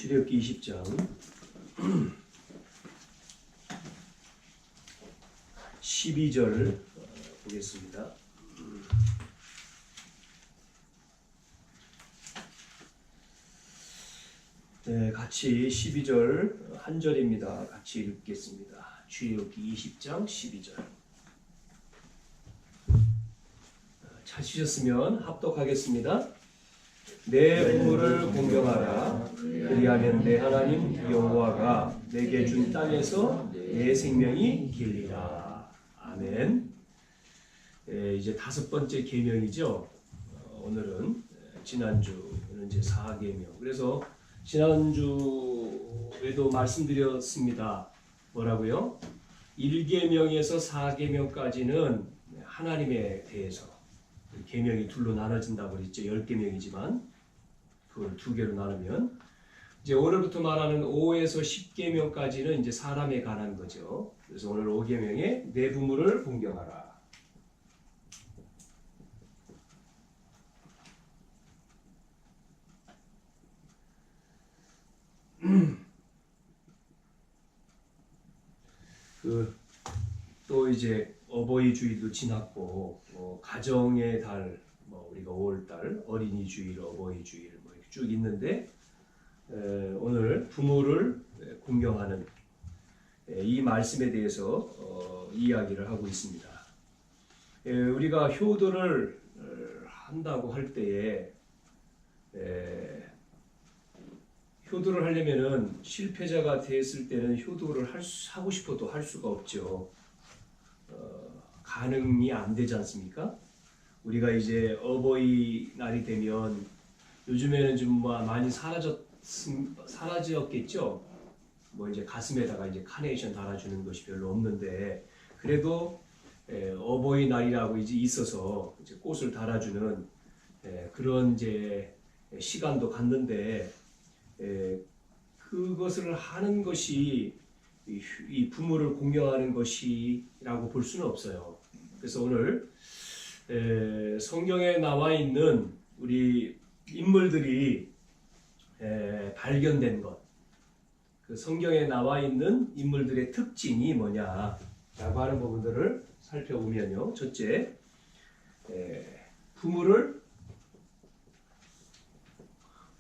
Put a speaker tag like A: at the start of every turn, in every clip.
A: 출애굽기 20장 12절 보겠습니다. 네, 같이 12절 한 절입니다. 같이 읽겠습니다. 출애굽기 20장 12절. 찾으셨으면 합독하겠습니다. 내 부모를 공경하라. 그리하면 내 하나님 여호와가 내게 준 땅에서 내 생명이 길리라. 아멘. 이제 다섯 번째 계명이죠. 오늘은 지난주는 이제 4계명. 그래서 지난주에도 말씀드렸습니다. 뭐라고요? 1계명에서 4계명까지는 하나님에 대해서 계명이 둘로 나눠진다고 그랬죠. 10계명이지만 그걸 두 개로 나누면 이제 오늘부터 말하는 5에서 10계명까지는 이제 사람에 관한 거죠. 그래서 오늘 5계명에 내 부모를 공경하라. 또 이제 어버이 주일도 지났고 가정의 달, 우리가 5월달 어린이 주일, 어버이 주일 이렇게 쭉 있는데 오늘 부모를 공경하는 이 말씀에 대해서 이야기를 하고 있습니다. 우리가 효도를 한다고 할 때에 효도를 하려면은 실패자가 됐을 때는 효도를 하고 싶어도 할 수가 없죠. 가능이 안 되지 않습니까? 우리가 이제 어버이날이 되면 요즘에는 좀 많이 사라졌겠죠. 이제 가슴에다가 이제 카네이션 달아주는 것이 별로 없는데 그래도 어버이날이라고 이제 있어서 이제 꽃을 달아주는 그런 이제 시간도 갖는데 그것을 하는 것이 이 부모를 공경하는 것이라고 볼 수는 없어요. 그래서 오늘 성경에 나와 있는 우리 인물들이 발견된 것, 그 성경에 나와 있는 인물들의 특징이 뭐냐라고 하는 부분들을 살펴보면요. 첫째, 부모를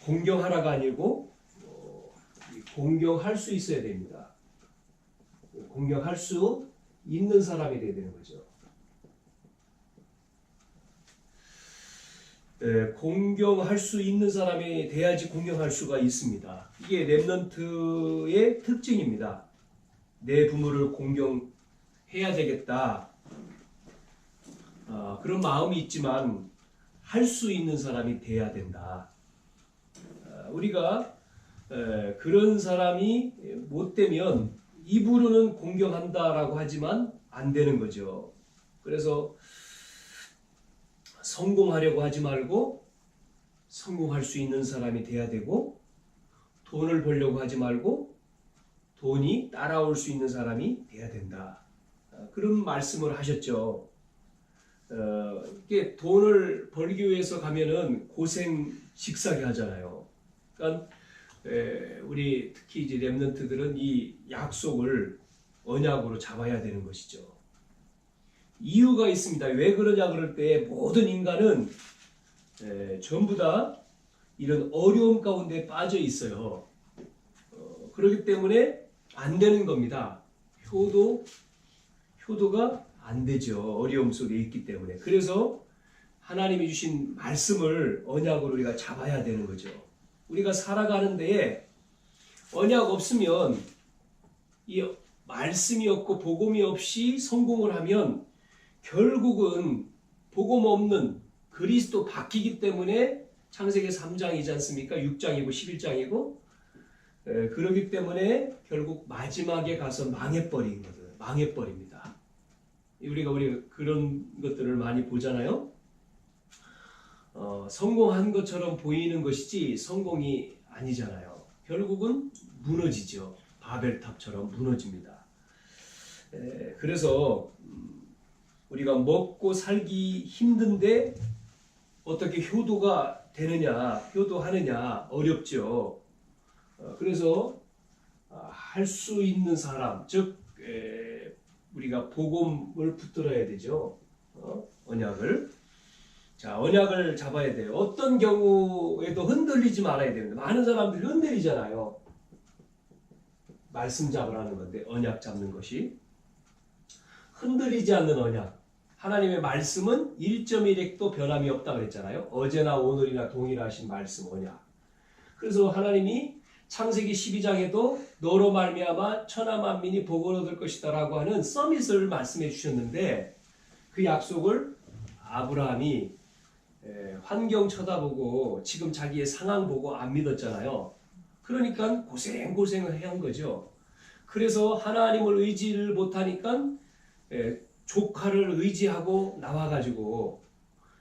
A: 공경하라가 아니고 공경할 수 있어야 됩니다. 공경할 수 있는 사람이 되어야 되는 거죠. 공경할 수 있는 사람이 돼야지 공경할 수가 있습니다. 이게 렘넌트의 특징입니다. 내 부모를 공경해야 되겠다. 그런 마음이 있지만 할 수 있는 사람이 돼야 된다. 우리가 그런 사람이 못 되면 입으로는 공경한다라고 하지만 안 되는 거죠. 그래서 성공하려고 하지 말고 성공할 수 있는 사람이 돼야 되고 돈을 벌려고 하지 말고 돈이 따라올 수 있는 사람이 돼야 된다. 그런 말씀을 하셨죠. 이게 돈을 벌기 위해서 가면은 고생 직사게 하잖아요. 그러니까 우리 특히 이제 렘넌트들은 이 약속을 언약으로 잡아야 되는 것이죠. 이유가 있습니다. 왜 그러냐 그럴 때 모든 인간은 전부 다 이런 어려움 가운데 빠져 있어요. 그렇기 때문에 안 되는 겁니다. 효도가 안 되죠. 어려움 속에 있기 때문에. 그래서 하나님이 주신 말씀을 언약으로 우리가 잡아야 되는 거죠. 우리가 살아가는 데에 언약 없으면 이 말씀이 없고 복음이 없이 성공을 하면 결국은 복음 없는 그리스도 바뀌기 때문에 창세기 3장이지 않습니까? 6장이고 11장이고 그러기 때문에 결국 마지막에 가서 망해버립니다. 우리가 그런 것들을 많이 보잖아요. 성공한 것처럼 보이는 것이지 성공이 아니잖아요. 결국은 무너지죠. 바벨탑처럼 무너집니다. 그래서 우리가 먹고 살기 힘든데 어떻게 효도가 되느냐, 효도하느냐 어렵죠. 그래서 할 수 있는 사람, 즉 우리가 복음을 붙들어야 되죠. 언약을. 자, 언약을 잡아야 돼요. 어떤 경우에도 흔들리지 말아야 됩니다. 많은 사람들이 흔들리잖아요. 말씀 잡으라는 건데 언약 잡는 것이. 흔들리지 않는 언약. 하나님의 말씀은 1.1핵도 변함이 없다 그랬잖아요. 어제나 오늘이나 동일하신 말씀 언약. 그래서 하나님이 창세기 12장에도 너로 말미암아 천하 만민이 복을 얻을 것이다 라고 하는 서밋을 말씀해 주셨는데 그 약속을 아브라함이 환경 쳐다보고 지금 자기의 상황 보고 안 믿었잖아요. 그러니까 고생을 한 거죠. 그래서 하나님을 의지를 못하니까 조카를 의지하고 나와가지고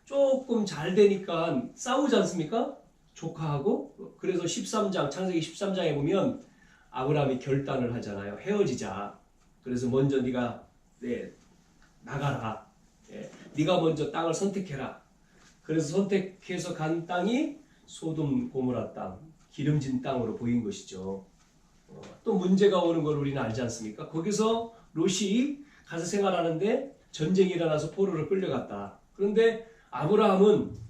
A: 조금 잘 되니까 싸우지 않습니까? 조카하고. 그래서 13장, 창세기 13장에 보면 아브라함이 결단을 하잖아요. 헤어지자. 그래서 먼저 네가 나가라. 네가 먼저 땅을 선택해라. 그래서 선택해서 간 땅이 소돔 고모라 땅, 기름진 땅으로 보인 것이죠. 또 문제가 오는 걸 우리는 알지 않습니까? 거기서 롯이 가서 생활하는데 전쟁이 일어나서 포로로 끌려갔다. 그런데 아브라함은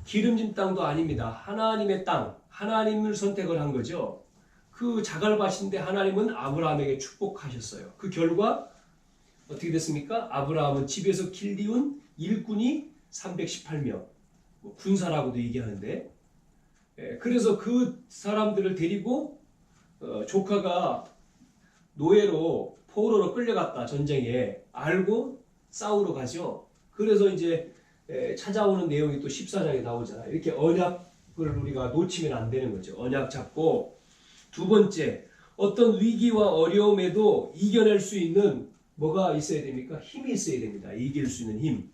A: 기름진 땅도 아닙니다. 하나님의 땅, 하나님을 선택을 한 거죠. 그 자갈밭인데 하나님은 아브라함에게 축복하셨어요. 그 결과 어떻게 됐습니까? 아브라함은 집에서 길리운 일꾼이 318명, 군사라고도 얘기하는데, 그래서 그 사람들을 데리고 조카가 노예로 포로로 끌려갔다 전쟁에 알고 싸우러 가죠. 그래서 이제 찾아오는 내용이 또 14장에 나오잖아요. 이렇게 언약을 우리가 놓치면 안 되는 거죠. 언약 잡고. 두 번째, 어떤 위기와 어려움에도 이겨낼 수 있는 뭐가 있어야 됩니까? 힘이 있어야 됩니다. 이길 수 있는 힘.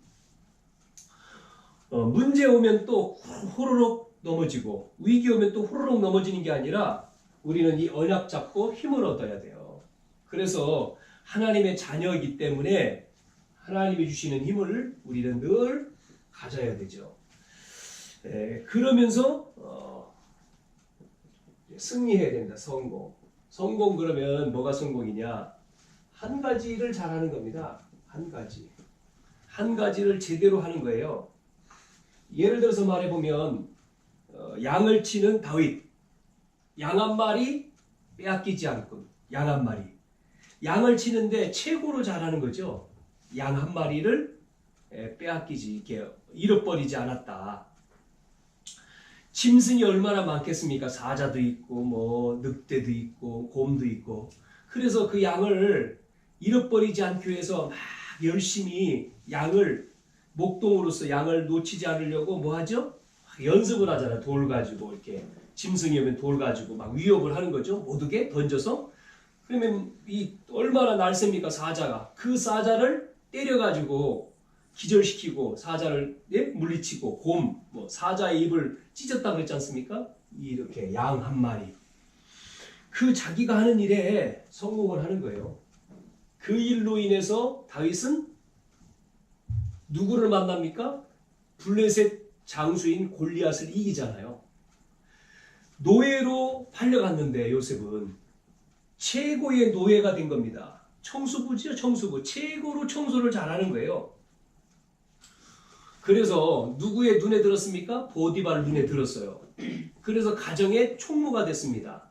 A: 문제 오면 또 호로록 넘어지고 위기 오면 또 호로록 넘어지는 게 아니라 우리는 이 언약 잡고 힘을 얻어야 돼요. 그래서 하나님의 자녀이기 때문에 하나님이 주시는 힘을 우리는 늘 가져야 되죠. 그러면서 승리해야 됩니다. 성공 그러면 뭐가 성공이냐? 한 가지를 잘하는 겁니다. 한 가지를 제대로 하는 거예요. 예를 들어서 말해보면 양을 치는 다윗, 양 한 마리 빼앗기지 않고 양 한 마리, 양을 치는데 최고로 잘하는 거죠. 양 한 마리를 빼앗기지, 이렇게 잃어버리지 않았다. 짐승이 얼마나 많겠습니까? 사자도 있고 뭐 늑대도 있고 곰도 있고. 그래서 그 양을 잃어버리지 않기 위해서 막 열심히 양을 목동으로서 양을 놓치지 않으려고 뭐 하죠? 연습을 하잖아요. 돌 가지고 이렇게 짐승이 오면 돌 가지고 막 위협을 하는 거죠. 못 오게 던져서. 그러면 이 얼마나 날쌘니까 사자가. 그 사자를 때려가지고 기절시키고 사자를 물리치고 곰, 뭐 사자의 입을 찢었다 그랬지 않습니까? 이렇게 양 한 마리. 그 자기가 하는 일에 성공을 하는 거예요. 그 일로 인해서 다윗은 누구를 만납니까? 블레셋 장수인 골리앗을 이기잖아요. 노예로 팔려갔는데 요셉은 최고의 노예가 된 겁니다. 청소부죠, 청소부. 최고로 청소를 잘하는 거예요. 그래서 누구의 눈에 들었습니까? 보디발 눈에 들었어요. 그래서 가정의 총무가 됐습니다.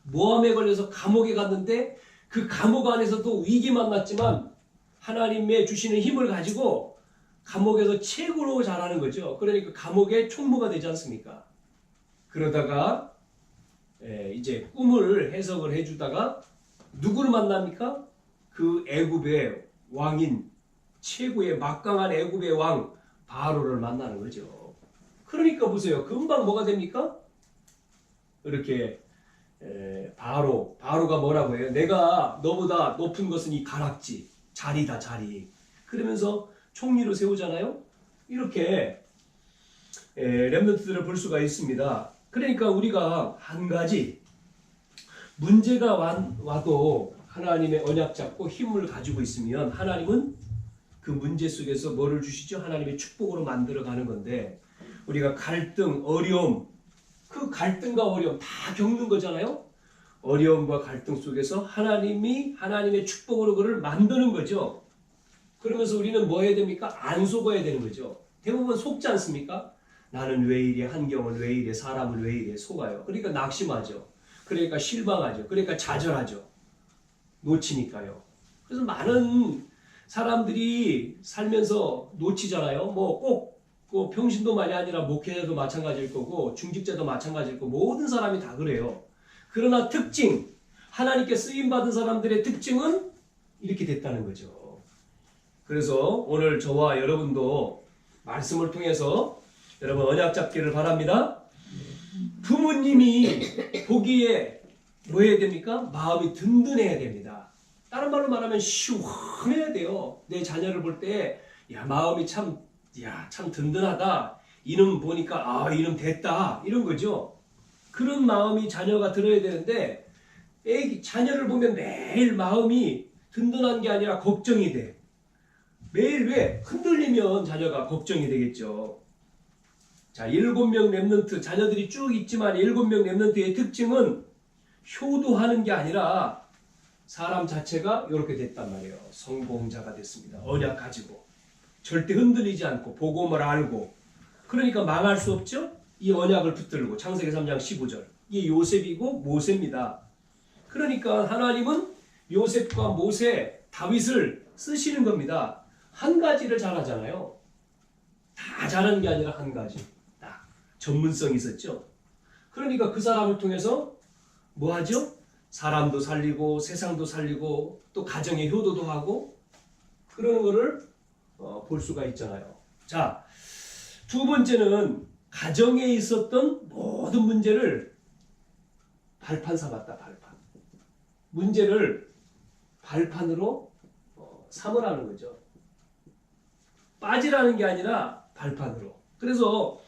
A: 모함에 걸려서 감옥에 갔는데 그 감옥 안에서도 위기 만났지만 하나님의 주시는 힘을 가지고 감옥에서 최고로 잘하는 거죠. 그러니까 감옥의 총무가 되지 않습니까? 그러다가 이제 꿈을 해석을 해주다가 누구를 만납니까? 그 애굽의 왕인 최고의 막강한 애굽의 왕 바로를 만나는 거죠. 그러니까 보세요. 금방 뭐가 됩니까? 이렇게 바로가 뭐라고 해요? 내가 너보다 높은 것은 이 가락지, 자리다, 자리. 그러면서 총리로 세우잖아요. 이렇게 렘넌트들을 볼 수가 있습니다. 그러니까 우리가 한 가지 문제가 와도 하나님의 언약 잡고 힘을 가지고 있으면 하나님은 그 문제 속에서 뭐를 주시죠? 하나님의 축복으로 만들어가는 건데 우리가 갈등, 어려움, 그 갈등과 어려움 다 겪는 거잖아요. 어려움과 갈등 속에서 하나님이 하나님의 축복으로 그를 만드는 거죠. 그러면서 우리는 뭐 해야 됩니까? 안 속아야 되는 거죠. 대부분 속지 않습니까? 나는 왜 이래, 환경은 왜 이래, 사람은 왜 이래 속아요. 그러니까 낙심하죠. 그러니까 실망하죠. 그러니까 좌절하죠. 놓치니까요. 그래서 많은 사람들이 살면서 놓치잖아요. 꼭 평신도만이 아니라 목회자도 마찬가지일 거고 중직자도 마찬가지일 거고 모든 사람이 다 그래요. 그러나 특징, 하나님께 쓰임받은 사람들의 특징은 이렇게 됐다는 거죠. 그래서 오늘 저와 여러분도 말씀을 통해서 여러분 언약 잡기를 바랍니다. 부모님이 보기에 뭐 해야 됩니까? 마음이 든든해야 됩니다. 다른 말로 말하면 시원해야 돼요. 내 자녀를 볼 때 마음이 참 든든하다. 이놈 보니까 이놈 됐다. 이런 거죠. 그런 마음이 자녀가 들어야 되는데 자녀를 보면 매일 마음이 든든한 게 아니라 걱정이 돼. 매일 왜? 흔들리면 자녀가 걱정이 되겠죠. 자, 7명 렘넌트 자녀들이 쭉 있지만 7명 렘넌트의 특징은 효도하는 게 아니라 사람 자체가 이렇게 됐단 말이에요. 성공자가 됐습니다. 언약 가지고 절대 흔들리지 않고 복음을 알고 그러니까 망할 수 없죠. 이 언약을 붙들고 창세기 3장 15절 이게 요셉이고 모세입니다. 그러니까 하나님은 요셉과 모세, 다윗을 쓰시는 겁니다. 한 가지를 잘하잖아요. 다 잘하는 게 아니라 한 가지. 딱 전문성이 있었죠. 그러니까 그 사람을 통해서 뭐 하죠? 사람도 살리고 세상도 살리고 또 가정의 효도도 하고 그런 거를 볼 수가 있잖아요. 자, 두 번째는 가정에 있었던 모든 문제를 발판 삼았다. 발판. 문제를 발판으로 삼으라는 거죠. 빠지라는 게 아니라 발판으로. 그래서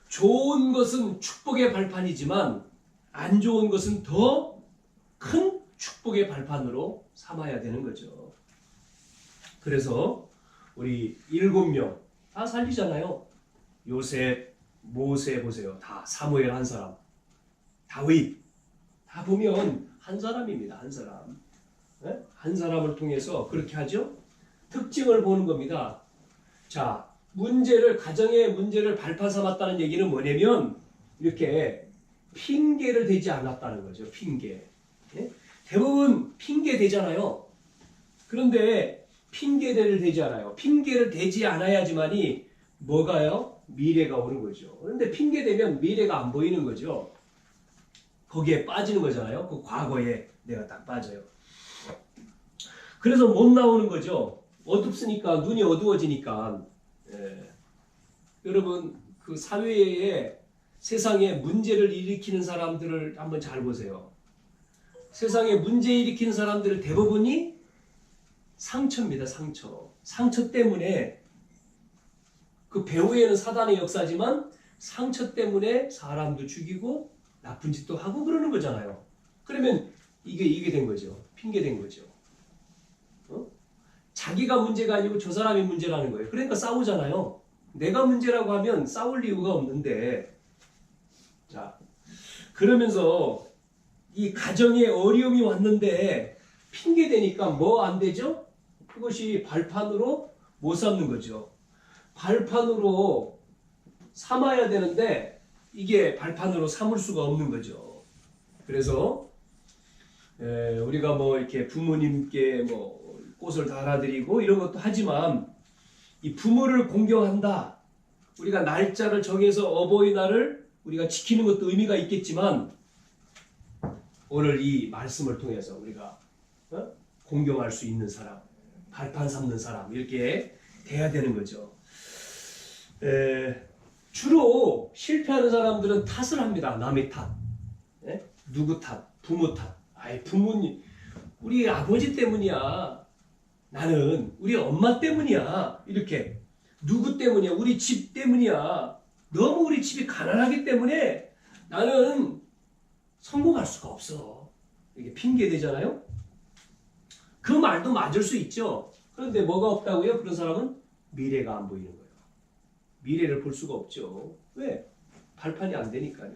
A: 좋은 것은 축복의 발판이지만 안 좋은 것은 더 큰 축복의 발판으로 삼아야 되는 거죠. 그래서 우리 7명 다 살리잖아요. 요셉, 모세 보세요. 다 사무엘 한 사람, 다윗 다 보면 한 사람입니다. 한 사람. 네? 한 사람을 통해서 그렇게 하죠. 특징을 보는 겁니다. 자, 가정의 문제를 발판 삼았다는 얘기는 뭐냐면 이렇게 핑계를 대지 않았다는 거죠. 핑계. 네? 대부분 핑계 대잖아요. 그런데 핑계를 대지 않아요. 핑계를 대지 않아야지만이 뭐가요? 미래가 오는 거죠. 그런데 핑계 대면 미래가 안 보이는 거죠. 거기에 빠지는 거잖아요. 그 과거에 내가 딱 빠져요. 그래서 못 나오는 거죠. 어둡으니까 눈이 어두워지니까. 여러분 그 사회에 세상에 문제를 일으키는 사람들을 한번 잘 보세요. 세상에 문제 일으키는 사람들을 대부분이 상처입니다. 상처 때문에 그 배후에는 사단의 역사지만 상처 때문에 사람도 죽이고 나쁜 짓도 하고 그러는 거잖아요. 그러면 이게 된 거죠. 핑계 된 거죠. 자기가 문제가 아니고 저 사람이 문제라는 거예요. 그러니까 싸우잖아요. 내가 문제라고 하면 싸울 이유가 없는데, 자, 그러면서 이 가정에 어려움이 왔는데 핑계 대니까 뭐 안 되죠? 그것이 발판으로 못 삼는 거죠. 발판으로 삼아야 되는데 이게 발판으로 삼을 수가 없는 거죠. 그래서 우리가 뭐 이렇게 부모님께 뭐 꽃을 달아드리고 이런 것도 하지만 이 부모를 공경한다. 우리가 날짜를 정해서 어버이날을 우리가 지키는 것도 의미가 있겠지만 오늘 이 말씀을 통해서 우리가 공경할 수 있는 사람, 발판 삼는 사람 이렇게 돼야 되는 거죠. 주로 실패하는 사람들은 탓을 합니다. 남의 탓, 누구 탓, 부모 탓. 부모님, 우리 아버지 때문이야. 나는 우리 엄마 때문이야. 이렇게 누구 때문이야? 우리 집 때문이야. 너무 우리 집이 가난하기 때문에 나는 성공할 수가 없어. 이게 핑계 대잖아요. 그 말도 맞을 수 있죠. 그런데 뭐가 없다고요? 그런 사람은 미래가 안 보이는 거예요. 미래를 볼 수가 없죠. 왜? 발판이 안 되니까요.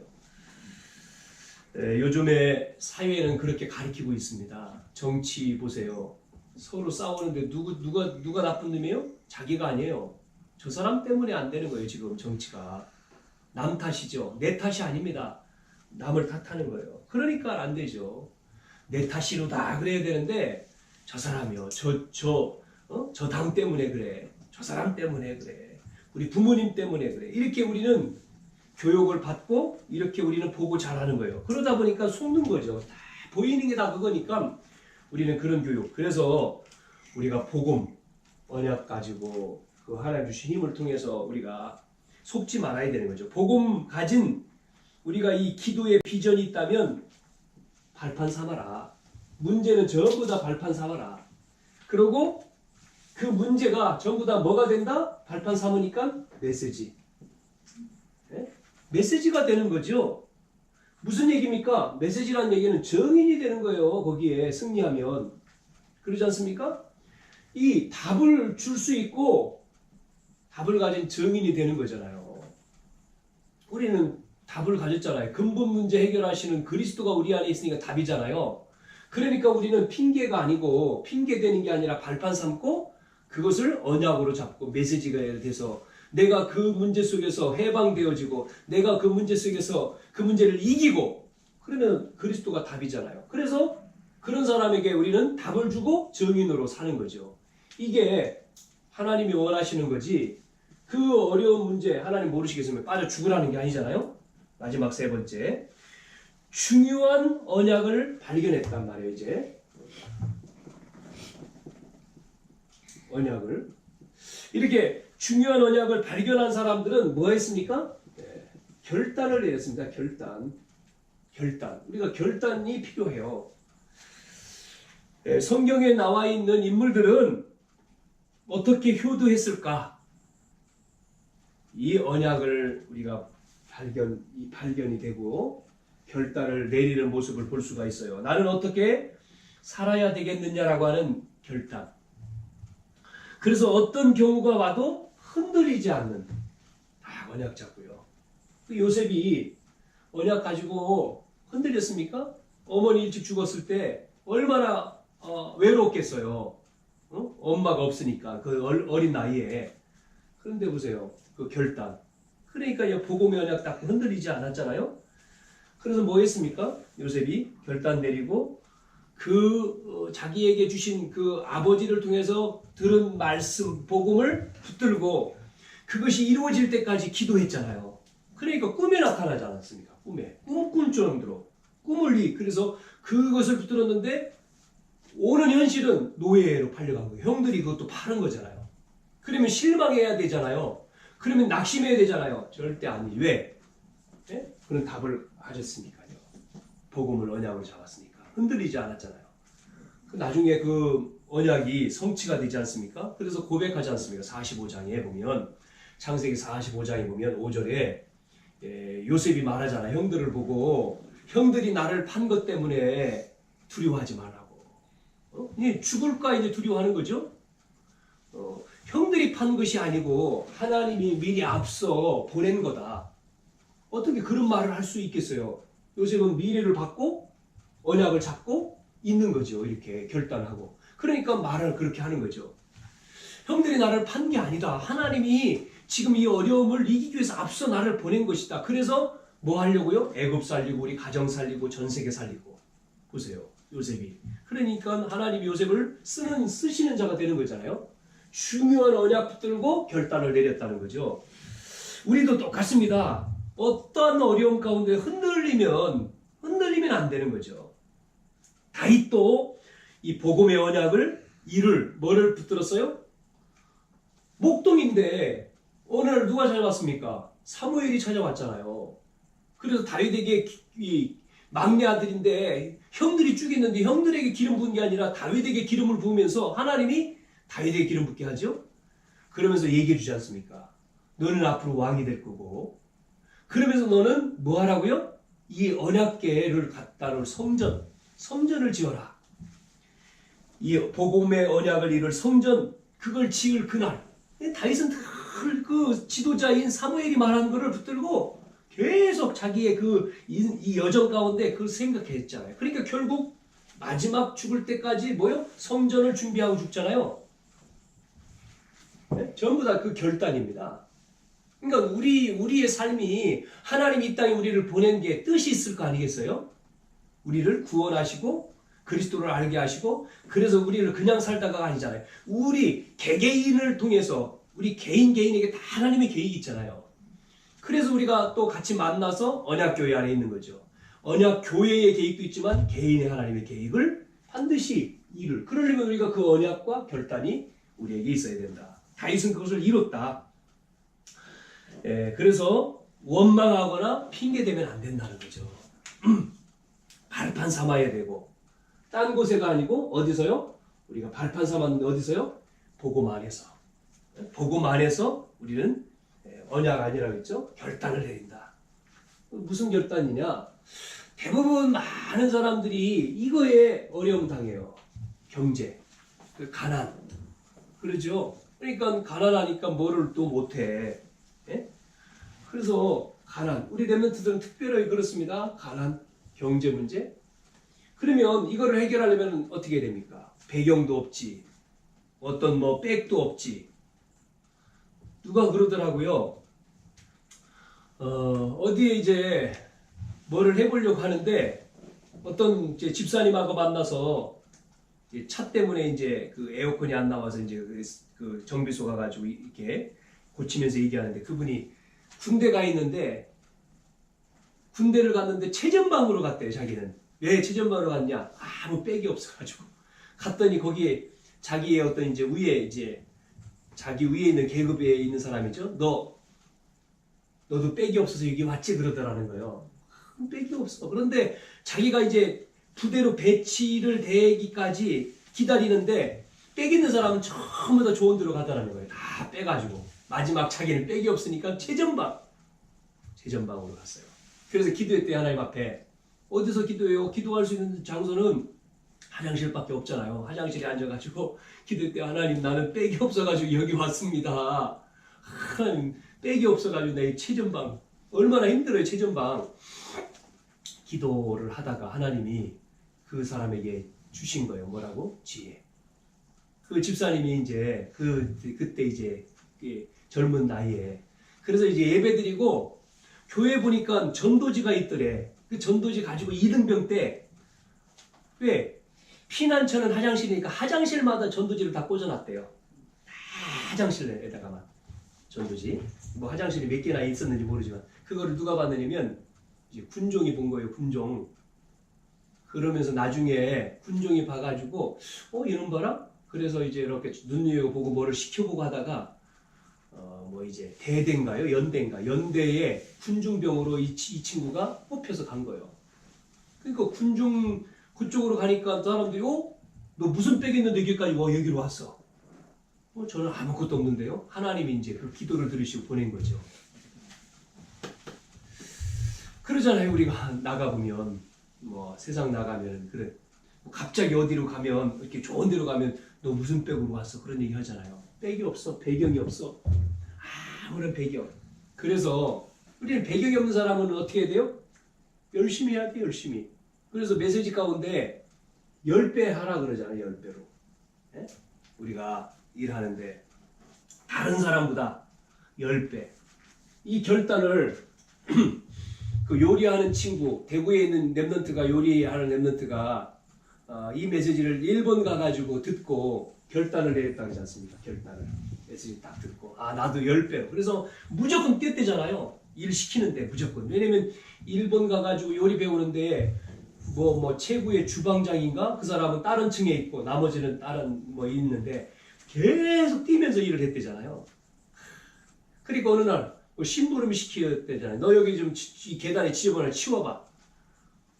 A: 요즘에 사회는 그렇게 가리키고 있습니다. 정치 보세요. 서로 싸우는데 누가 나쁜 놈이에요? 자기가 아니에요. 저 사람 때문에 안 되는 거예요. 지금 정치가. 남 탓이죠. 내 탓이 아닙니다. 남을 탓하는 거예요. 그러니까 안 되죠. 내 탓이로다 그래야 되는데 저 사람이요. 저 당 때문에 그래. 저 사람 때문에 그래. 우리 부모님 때문에 그래. 이렇게 우리는 교육을 받고 이렇게 우리는 보고 잘하는 거예요. 그러다 보니까 속는 거죠. 다 보이는 게 다 그거니까 우리는 그런 교육. 그래서 우리가 복음, 언약 가지고 그 하나님 주신 힘을 통해서 우리가 속지 말아야 되는 거죠. 복음 가진 우리가 이 기도의 비전이 있다면 발판 삼아라. 문제는 전부 다 발판 삼아라. 그리고 그 문제가 전부 다 뭐가 된다? 발판 삼으니까 메시지. 네? 메시지가 되는 거죠. 무슨 얘기입니까? 메시지라는 얘기는 정인이 되는 거예요. 거기에 승리하면. 그러지 않습니까? 이 답을 줄 수 있고 답을 가진 정인이 되는 거잖아요. 우리는 답을 가졌잖아요. 근본 문제 해결하시는 그리스도가 우리 안에 있으니까 답이잖아요. 그러니까 우리는 핑계가 아니고 핑계되는 게 아니라 발판 삼고 그것을 언약으로 잡고 메시지가 돼서 내가 그 문제 속에서 해방되어지고 내가 그 문제 속에서 그 문제를 이기고 그러면 그리스도가 답이잖아요. 그래서 그런 사람에게 우리는 답을 주고 정인으로 사는 거죠. 이게 하나님이 원하시는 거지 그 어려운 문제 하나님 모르시겠으면 빠져 죽으라는 게 아니잖아요. 마지막 세 번째 중요한 언약을 발견했단 말이에요. 이제 언약을 이렇게 중요한 언약을 발견한 사람들은 뭐 했습니까? 결단을 내렸습니다. 결단. 우리가 결단이 필요해요. 성경에 나와 있는 인물들은 어떻게 효도했을까? 이 언약을 우리가 발견이 되고 결단을 내리는 모습을 볼 수가 있어요. 나는 어떻게 살아야 되겠느냐라고 하는 결단. 그래서 어떤 경우가 와도 흔들리지 않는 언약 잡고요. 요셉이 언약 가지고 흔들렸습니까? 어머니 일찍 죽었을 때 얼마나 외롭겠어요. 엄마가 없으니까 그 어린 나이에. 그런데 보세요. 그 결단. 그러니까 복음의 언약 딱 흔들리지 않았잖아요. 그래서 뭐 했습니까? 요셉이 결단 내리고 자기에게 주신 그 아버지를 통해서 들은 말씀, 복음을 붙들고 그것이 이루어질 때까지 기도했잖아요. 그러니까 꿈에 나타나지 않았습니까? 꿈꿀 정도로. 그래서 그것을 붙들었는데 오는 현실은 노예로 팔려간 거예요. 형들이 그것도 파는 거잖아요. 그러면 실망해야 되잖아요. 그러면 낙심해야 되잖아요. 절대 아니지. 왜? 네? 그런 답을 하셨으니까요. 복음을 언약으로 잡았으니까. 흔들리지 않았잖아요. 나중에 그 언약이 성취가 되지 않습니까? 그래서 고백하지 않습니까? 45장에 보면 창세기 45장에 보면 5절에 요셉이 말하잖아요. 형들을 보고 형들이 나를 판 것 때문에 두려워하지 말라고. 죽을까 이제 두려워하는 거죠. 형들이 판 것이 아니고 하나님이 미리 앞서 보낸 거다. 어떻게 그런 말을 할 수 있겠어요? 요셉은 미래를 받고 언약을 잡고 있는 거죠. 이렇게 결단하고. 그러니까 말을 그렇게 하는 거죠. 형들이 나를 판 게 아니다. 하나님이 지금 이 어려움을 이기기 위해서 앞서 나를 보낸 것이다. 그래서 뭐 하려고요? 애굽 살리고 우리 가정 살리고 전 세계 살리고. 보세요. 요셉이. 그러니까 하나님이 요셉을 쓰시는 자가 되는 거잖아요. 중요한 언약 붙들고 결단을 내렸다는 거죠. 우리도 똑같습니다. 어떠한 어려움 가운데 흔들리면 안 되는 거죠. 다윗도 이 복음의 언약을 뭐를 붙들었어요? 목동인데 어느 날 누가 찾아왔습니까? 사무엘이 찾아왔잖아요. 그래서 다윗에게 이 막내 아들인데 형들이 죽였는데 형들에게 기름 부은 게 아니라 다윗에게 기름을 부으면서 하나님이 다윗에게 기름 붓게 하죠. 그러면서 얘기해 주지 않습니까? 너는 앞으로 왕이 될 거고 그러면서 너는 뭐 하라고요? 이 언약궤를 갖다 놓을 성전을 지어라. 이 복음의 언약을 이룰 성전 그걸 지을 그날 다윗은 늘 그 지도자인 사무엘이 말하는 것을 붙들고 계속 자기의 이 여정 가운데 그걸 생각했잖아요. 그러니까 결국 마지막 죽을 때까지 뭐요? 성전을 준비하고 죽잖아요. 네? 전부 다 그 결단입니다. 그러니까 우리의 삶이 하나님이 이 땅에 우리를 보낸 게 뜻이 있을 거 아니겠어요? 우리를 구원하시고 그리스도를 알게 하시고 그래서 우리를 그냥 살다가 아니잖아요. 우리 개개인을 통해서 우리 개인에게 다 하나님의 계획이 있잖아요. 그래서 우리가 또 같이 만나서 언약교회 안에 있는 거죠. 언약교회의 계획도 있지만 개인의 하나님의 계획을 반드시 이룰. 그러려면 우리가 그 언약과 결단이 우리에게 있어야 된다. 다윗은 그것을 이뤘다. 그래서 원망하거나 핑계대면 안 된다는 거죠. 발판 삼아야 되고 딴 곳에가 아니고 어디서요? 우리가 발판 삼았는데 어디서요? 복음 안에서. 복음 안에서 우리는 언약 아니라 그랬죠? 결단을 내린다. 무슨 결단이냐? 대부분 많은 사람들이 이거에 어려움 당해요. 경제, 가난. 그러죠? 그러니까 가난하니까 뭐를 또 못해. 예? 그래서 가난. 우리 렘넌트들은 특별히 그렇습니다. 가난, 경제 문제. 그러면 이거를 해결하려면 어떻게 됩니까? 배경도 없지. 어떤 백도 없지. 누가 그러더라고요. 어디에 이제 뭐를 해보려고 하는데 어떤 이제 집사님하고 만나서 이제 차 때문에 이제 그 에어컨이 안 나와서 이제 그 정비소 가가지고 이렇게 고치면서 얘기하는데 그분이 군대 가 있는데 군대를 갔는데 최전방으로 갔대요. 자기는. 왜 최전방으로 갔냐? 아무 백이 없어가지고 갔더니 거기에 자기의 어떤 이제 위에 이제 자기 위에 있는 계급에 있는 사람이죠. 너도 백이 없어서 여기 왔지 그러더라는 거예요. 백이 없어. 그런데 자기가 이제 부대로 배치를 되기까지 기다리는데 백 있는 사람은 전부 다 좋은 데로 가더라는 거예요. 다 빼가지고 마지막 자기는 백이 없으니까 최전방으로 갔어요. 그래서 기도했대요. 하나님 앞에. 어디서 기도해요? 기도할 수 있는 장소는 화장실밖에 없잖아요. 화장실에 앉아가지고 기도했대요. 하나님 나는 백이 없어가지고 여기 왔습니다. 하나님 백이 없어가지고 내 최전방 얼마나 힘들어요. 최전방. 기도를 하다가 하나님이 그 사람에게 주신 거예요. 뭐라고? 지혜. 그 집사님이 이제 그때 이제 젊은 나이에 그래서 이제 예배드리고 교회 보니까 전도지가 있더래. 그 전도지 가지고 이등병 때 왜 피난처는 화장실이니까 화장실마다 전도지를 다 꽂아놨대요. 화장실에다가만 전도지. 뭐 화장실이 몇 개나 있었는지 모르지만 그거를 누가 봤느냐면 이제 군종이 본 거예요. 군종. 그러면서 나중에 군종이 봐가지고 이놈 봐라. 그래서 이제 이렇게 눈여겨보고 뭐를 시켜보고 하다가 뭐 이제 대대인가요? 연대인가? 연대에 군중병으로 이 친구가 뽑혀서 간 거예요. 그러니까 군중 그쪽으로 가니까 사람들이 너 무슨 빽 있는데 여기까지 여기로 왔어? 저는 아무것도 없는데요. 하나님이 이제 그 기도를 들으시고 보낸 거죠. 그러잖아요. 우리가 나가보면 뭐 세상 나가면 그래 갑자기 어디로 가면 이렇게 좋은 데로 가면 너 무슨 빽으로 왔어? 그런 얘기 하잖아요. 빽이 없어. 배경이 없어. 아무런 배경. 그래서 우리는 배경이 없는 사람은 어떻게 해야 돼요? 열심히 해야 돼. 열심히. 그래서 메시지 가운데 10배 하라 그러잖아요. 10배로. 네? 우리가 일하는데 다른 사람보다 10배. 이 결단을 그 요리하는 친구, 대구에 있는 렘넌트가 요리하는 렘넌트가 이 메시지를 일본 가가지고 듣고 결단을 내렸다 그러지 않습니까? 결단을. 메시지 딱 듣고 나도 10배로. 그래서 무조건 뛰었대잖아요. 일 시키는데 무조건. 왜냐면 일본 가가지고 요리 배우는데 뭐 최고의 주방장인가? 그 사람은 다른 층에 있고 나머지는 다른 있는데 계속 뛰면서 일을 했대잖아요. 그러니까 어느 날 심부름이 시켰대잖아요. 너 여기 좀 이 계단에 지저분하게 치워봐.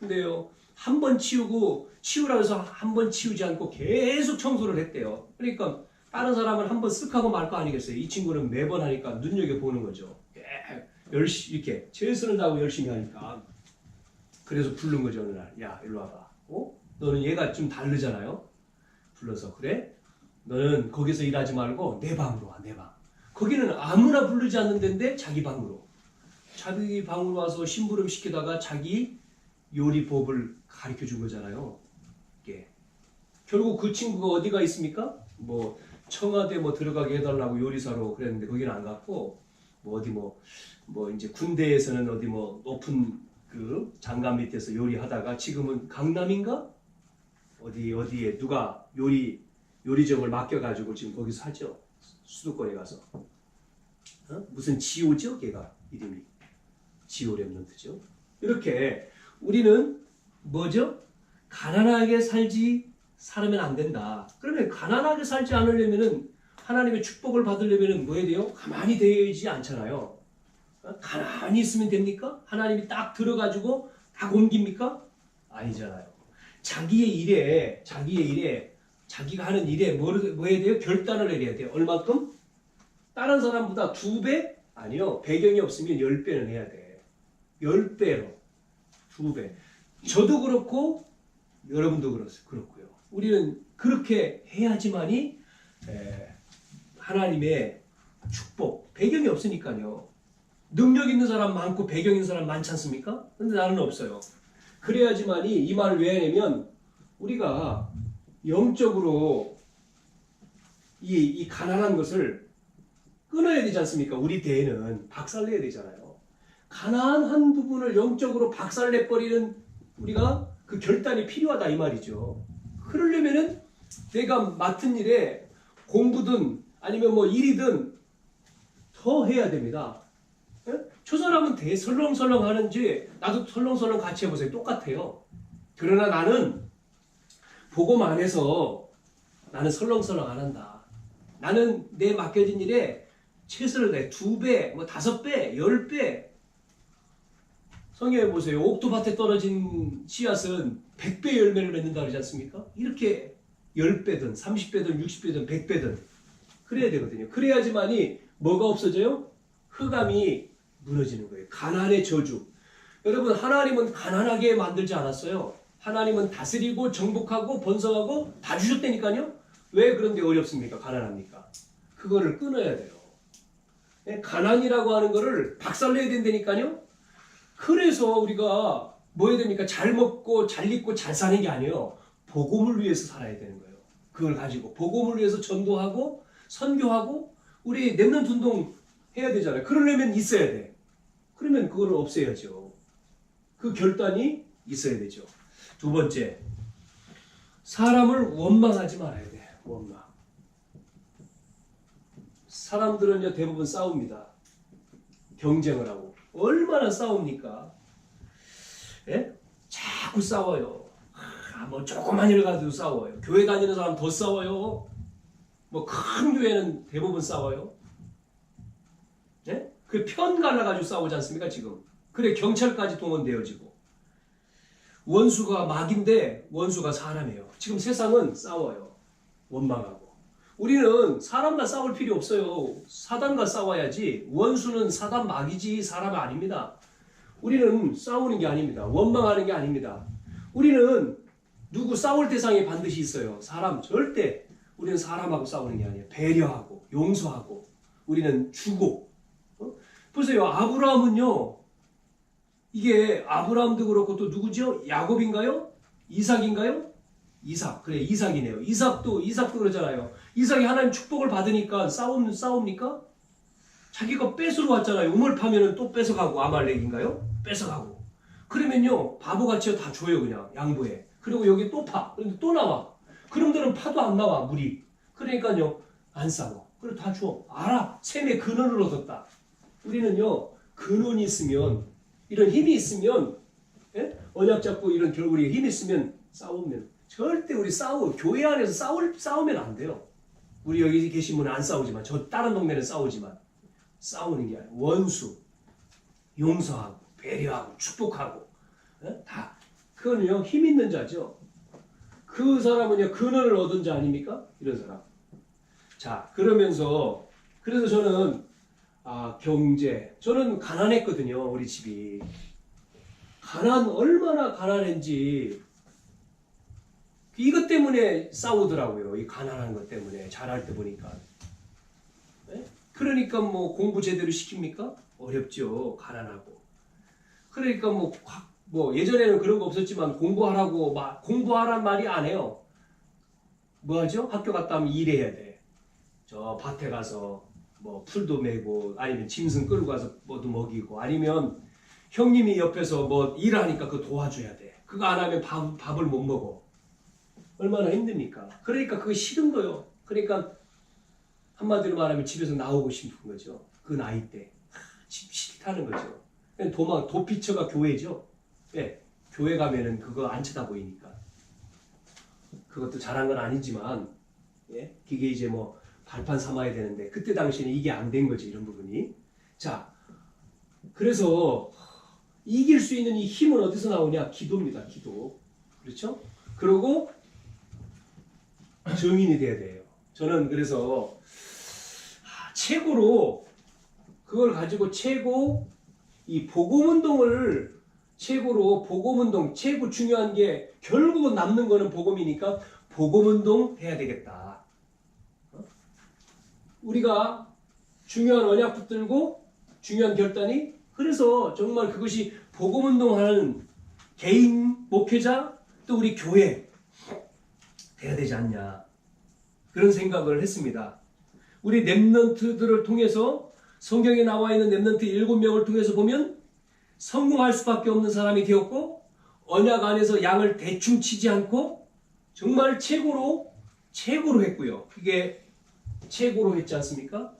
A: 근데요 한 번 치우고 치우라 해서 한 번 치우지 않고 계속 청소를 했대요. 그러니까 다른 사람은 한 번 쓱 하고 말 거 아니겠어요. 이 친구는 매번 하니까 눈여겨보는 거죠. 열심히 이렇게 최선을 다하고 열심히 하니까. 그래서 부른 거죠. 어느 날. 야 일로 와봐. 너는 얘가 좀 다르잖아요. 불러서 그래? 너는 거기서 일하지 말고 내 방으로 와. 내 방. 거기는 아무나 부르지 않는 데인데 자기 방으로. 자기 방으로 와서 심부름 시키다가 자기 요리법을 가르쳐 준 거잖아요. 이게. 결국 그 친구가 어디가 있습니까? 뭐 청와대 뭐 들어가게 해달라고 요리사로 그랬는데 거기는 안 갔고 뭐 어디 뭐 이제 군대에서는 어디 뭐 높은 그 장관 밑에서 요리하다가 지금은 강남인가? 어디에 누가 요리점을 맡겨가지고 지금 거기서 하죠. 수도권에 가서. 무슨 지오죠? 걔가 이름이. 지오 랩런트죠. 이렇게 우리는 뭐죠? 가난하게 살면 안 된다. 그러면 가난하게 살지 않으려면은 하나님의 축복을 받으려면은 뭐 해야 돼요? 가만히 되지 않잖아요. 가만히 있으면 됩니까? 하나님이 딱 들어가지고 다 옮깁니까? 아니잖아요. 자기의 일에 자기가 하는 일에 뭐 해야 돼요? 결단을 내려야 돼요. 얼마큼? 다른 사람보다 2배? 아니요. 배경이 없으면 10배는 해야 돼. 10배로. 2배. 저도 그렇고 여러분도 그렇고요. 우리는 그렇게 해야지만이 하나님의 축복, 배경이 없으니까요. 능력 있는 사람 많고 배경 있는 사람 많지 않습니까? 근데 나는 없어요. 그래야지만이 이 말을 왜 하냐면 우리가 영적으로 이 가난한 것을 끊어야 되지 않습니까? 우리 대에는 박살내야 되잖아요. 가난한 부분을 영적으로 박살내버리는 우리가 그 결단이 필요하다 이 말이죠. 그러려면은 내가 맡은 일에 공부든 아니면 뭐 일이든 더 해야 됩니다. 예? 저 사람은 설렁설렁 하는지 나도 설렁설렁 같이 해보세요. 똑같아요. 그러나 나는 복음 안에서 나는 설렁설렁 안 한다. 나는 내 맡겨진 일에 최선을 다해 2배, 뭐 5배, 10배. 성경에 보세요. 옥토밭에 떨어진 씨앗은 100배 열매를 맺는다 그러지 않습니까? 이렇게 10배든 30배든 60배든 100배든 그래야 되거든요. 그래야지만이 뭐가 없어져요? 흑암이 무너지는 거예요. 가난의 저주. 여러분 하나님은 가난하게 만들지 않았어요. 하나님은 다스리고 정복하고 번성하고 다 주셨다니까요. 왜 그런데 어렵습니까? 가난합니까? 그거를 끊어야 돼요. 가난이라고 하는 거를 박살내야 된다니까요. 그래서 우리가 뭐 해야 됩니까? 잘 먹고 잘 입고 잘 사는 게 아니에요. 복음을 위해서 살아야 되는 거예요. 그걸 가지고 복음을 위해서 전도하고 선교하고 우리 렘넌트 운동 해야 되잖아요. 그러려면 있어야 돼. 그러면 그걸 없애야죠. 그 결단이 있어야 되죠. 2번째, 사람을 원망하지 말아야 돼. 원망. 사람들은요 대부분 싸웁니다. 경쟁을 하고. 얼마나 싸웁니까? 예? 자꾸 싸워요. 뭐 조그만 일 가지고 싸워요. 교회 다니는 사람 더 싸워요. 뭐 큰 교회는 대부분 싸워요. 예? 그 편 갈라가지고 싸우지 않습니까 지금? 그래 경찰까지 동원되어지고. 원수가 막인데 원수가 사람이에요. 지금 세상은 싸워요. 원망하고. 우리는 사람과 싸울 필요 없어요. 사단과 싸워야지. 원수는 사단 막이지 사람 아닙니다. 우리는 싸우는 게 아닙니다. 원망하는 게 아닙니다. 우리는 누구 싸울 대상이 반드시 있어요. 사람 절대 우리는 사람하고 싸우는 게 아니에요. 배려하고 용서하고 우리는 주고. 보세요. 아브라함은요. 이게 아브라함도 그렇고 또 누구죠? 야곱인가요? 이삭인가요? 이삭. 그래 이삭이네요. 이삭도 그러잖아요. 이삭이 하나님 축복을 받으니까 싸웁니까? 자기가 뺏으러 왔잖아요. 우물 파면은 또 뺏어가고 아말렉인가요? 뺏어가고. 그러면요 바보같이 다 줘요 그냥 양보해. 그리고 여기 또 파. 그런데 또 나와. 그놈들은 파도 안 나와 물이. 그러니까요 안 싸워. 그래 다 줘. 알아. 샘의 근원을 얻었다. 우리는요 근원이 있으면 이런 힘이 있으면 언약 잡고 이런 결국에 힘이 있으면 싸우면 절대 우리 교회 안에서 싸우면 안 돼요. 우리 여기 계신 분은 안 싸우지만 저 다른 동네는 싸우지만 싸우는 게 아니라 원수 용서하고 배려하고 축복하고 다 그거는요 힘 있는 자죠. 그 사람은요 근원을 얻은 자 아닙니까? 이런 사람. 자 그러면서 그래서 저는 경제 저는 가난했거든요. 우리 집이 얼마나 가난한지 이것 때문에 싸우더라고요. 이 가난한 것 때문에 잘할 때 보니까. 네? 그러니까 뭐 공부 제대로 시킵니까? 어렵죠. 가난하고. 그러니까 뭐 예전에는 그런 거 없었지만 공부하라고 공부하란 말이 안 해요. 뭐 하죠? 학교 갔다 오면 일해야 돼. 저 밭에 가서 뭐 풀도 메고 아니면 짐승 끌고 가서 뭐도 먹이고 아니면 형님이 옆에서 뭐 일하니까 그거 도와줘야 돼. 그거 안 하면 밥을 못 먹어. 얼마나 힘듭니까? 그러니까 그거 싫은 거요. 그러니까 한마디로 말하면 집에서 나오고 싶은 거죠. 그 나이 때. 집 싫다는 거죠. 도피처가 교회죠. 예, 교회 가면은 그거 안 쳐다보이니까. 그것도 잘한 건 아니지만, 예, 그게 이제 뭐 발판 삼아야 되는데, 그때 당시에는 이게 안 된 거지, 이런 부분이. 자, 그래서 이길 수 있는 이 힘은 어디서 나오냐? 기도입니다, 기도. 그렇죠? 그리고 증인이 돼야 돼요. 저는 그래서 최고로 그걸 가지고 이 복음운동을 복음운동 최고 중요한 게 결국은 남는 거는 복음이니까 복음운동 해야 되겠다. 우리가 중요한 언약 붙들고 중요한 결단이 그래서 정말 그것이 복음운동하는 개인 목회자 또 우리 교회 돼야 되지 않냐 그런 생각을 했습니다. 우리 렘넌트들을 통해서 성경에 나와 있는 렘넌트 7명을 통해서 보면 성공할 수밖에 없는 사람이 되었고 언약 안에서 양을 대충 치지 않고 정말 최고로 했고요. 그게 최고로 했지 않습니까?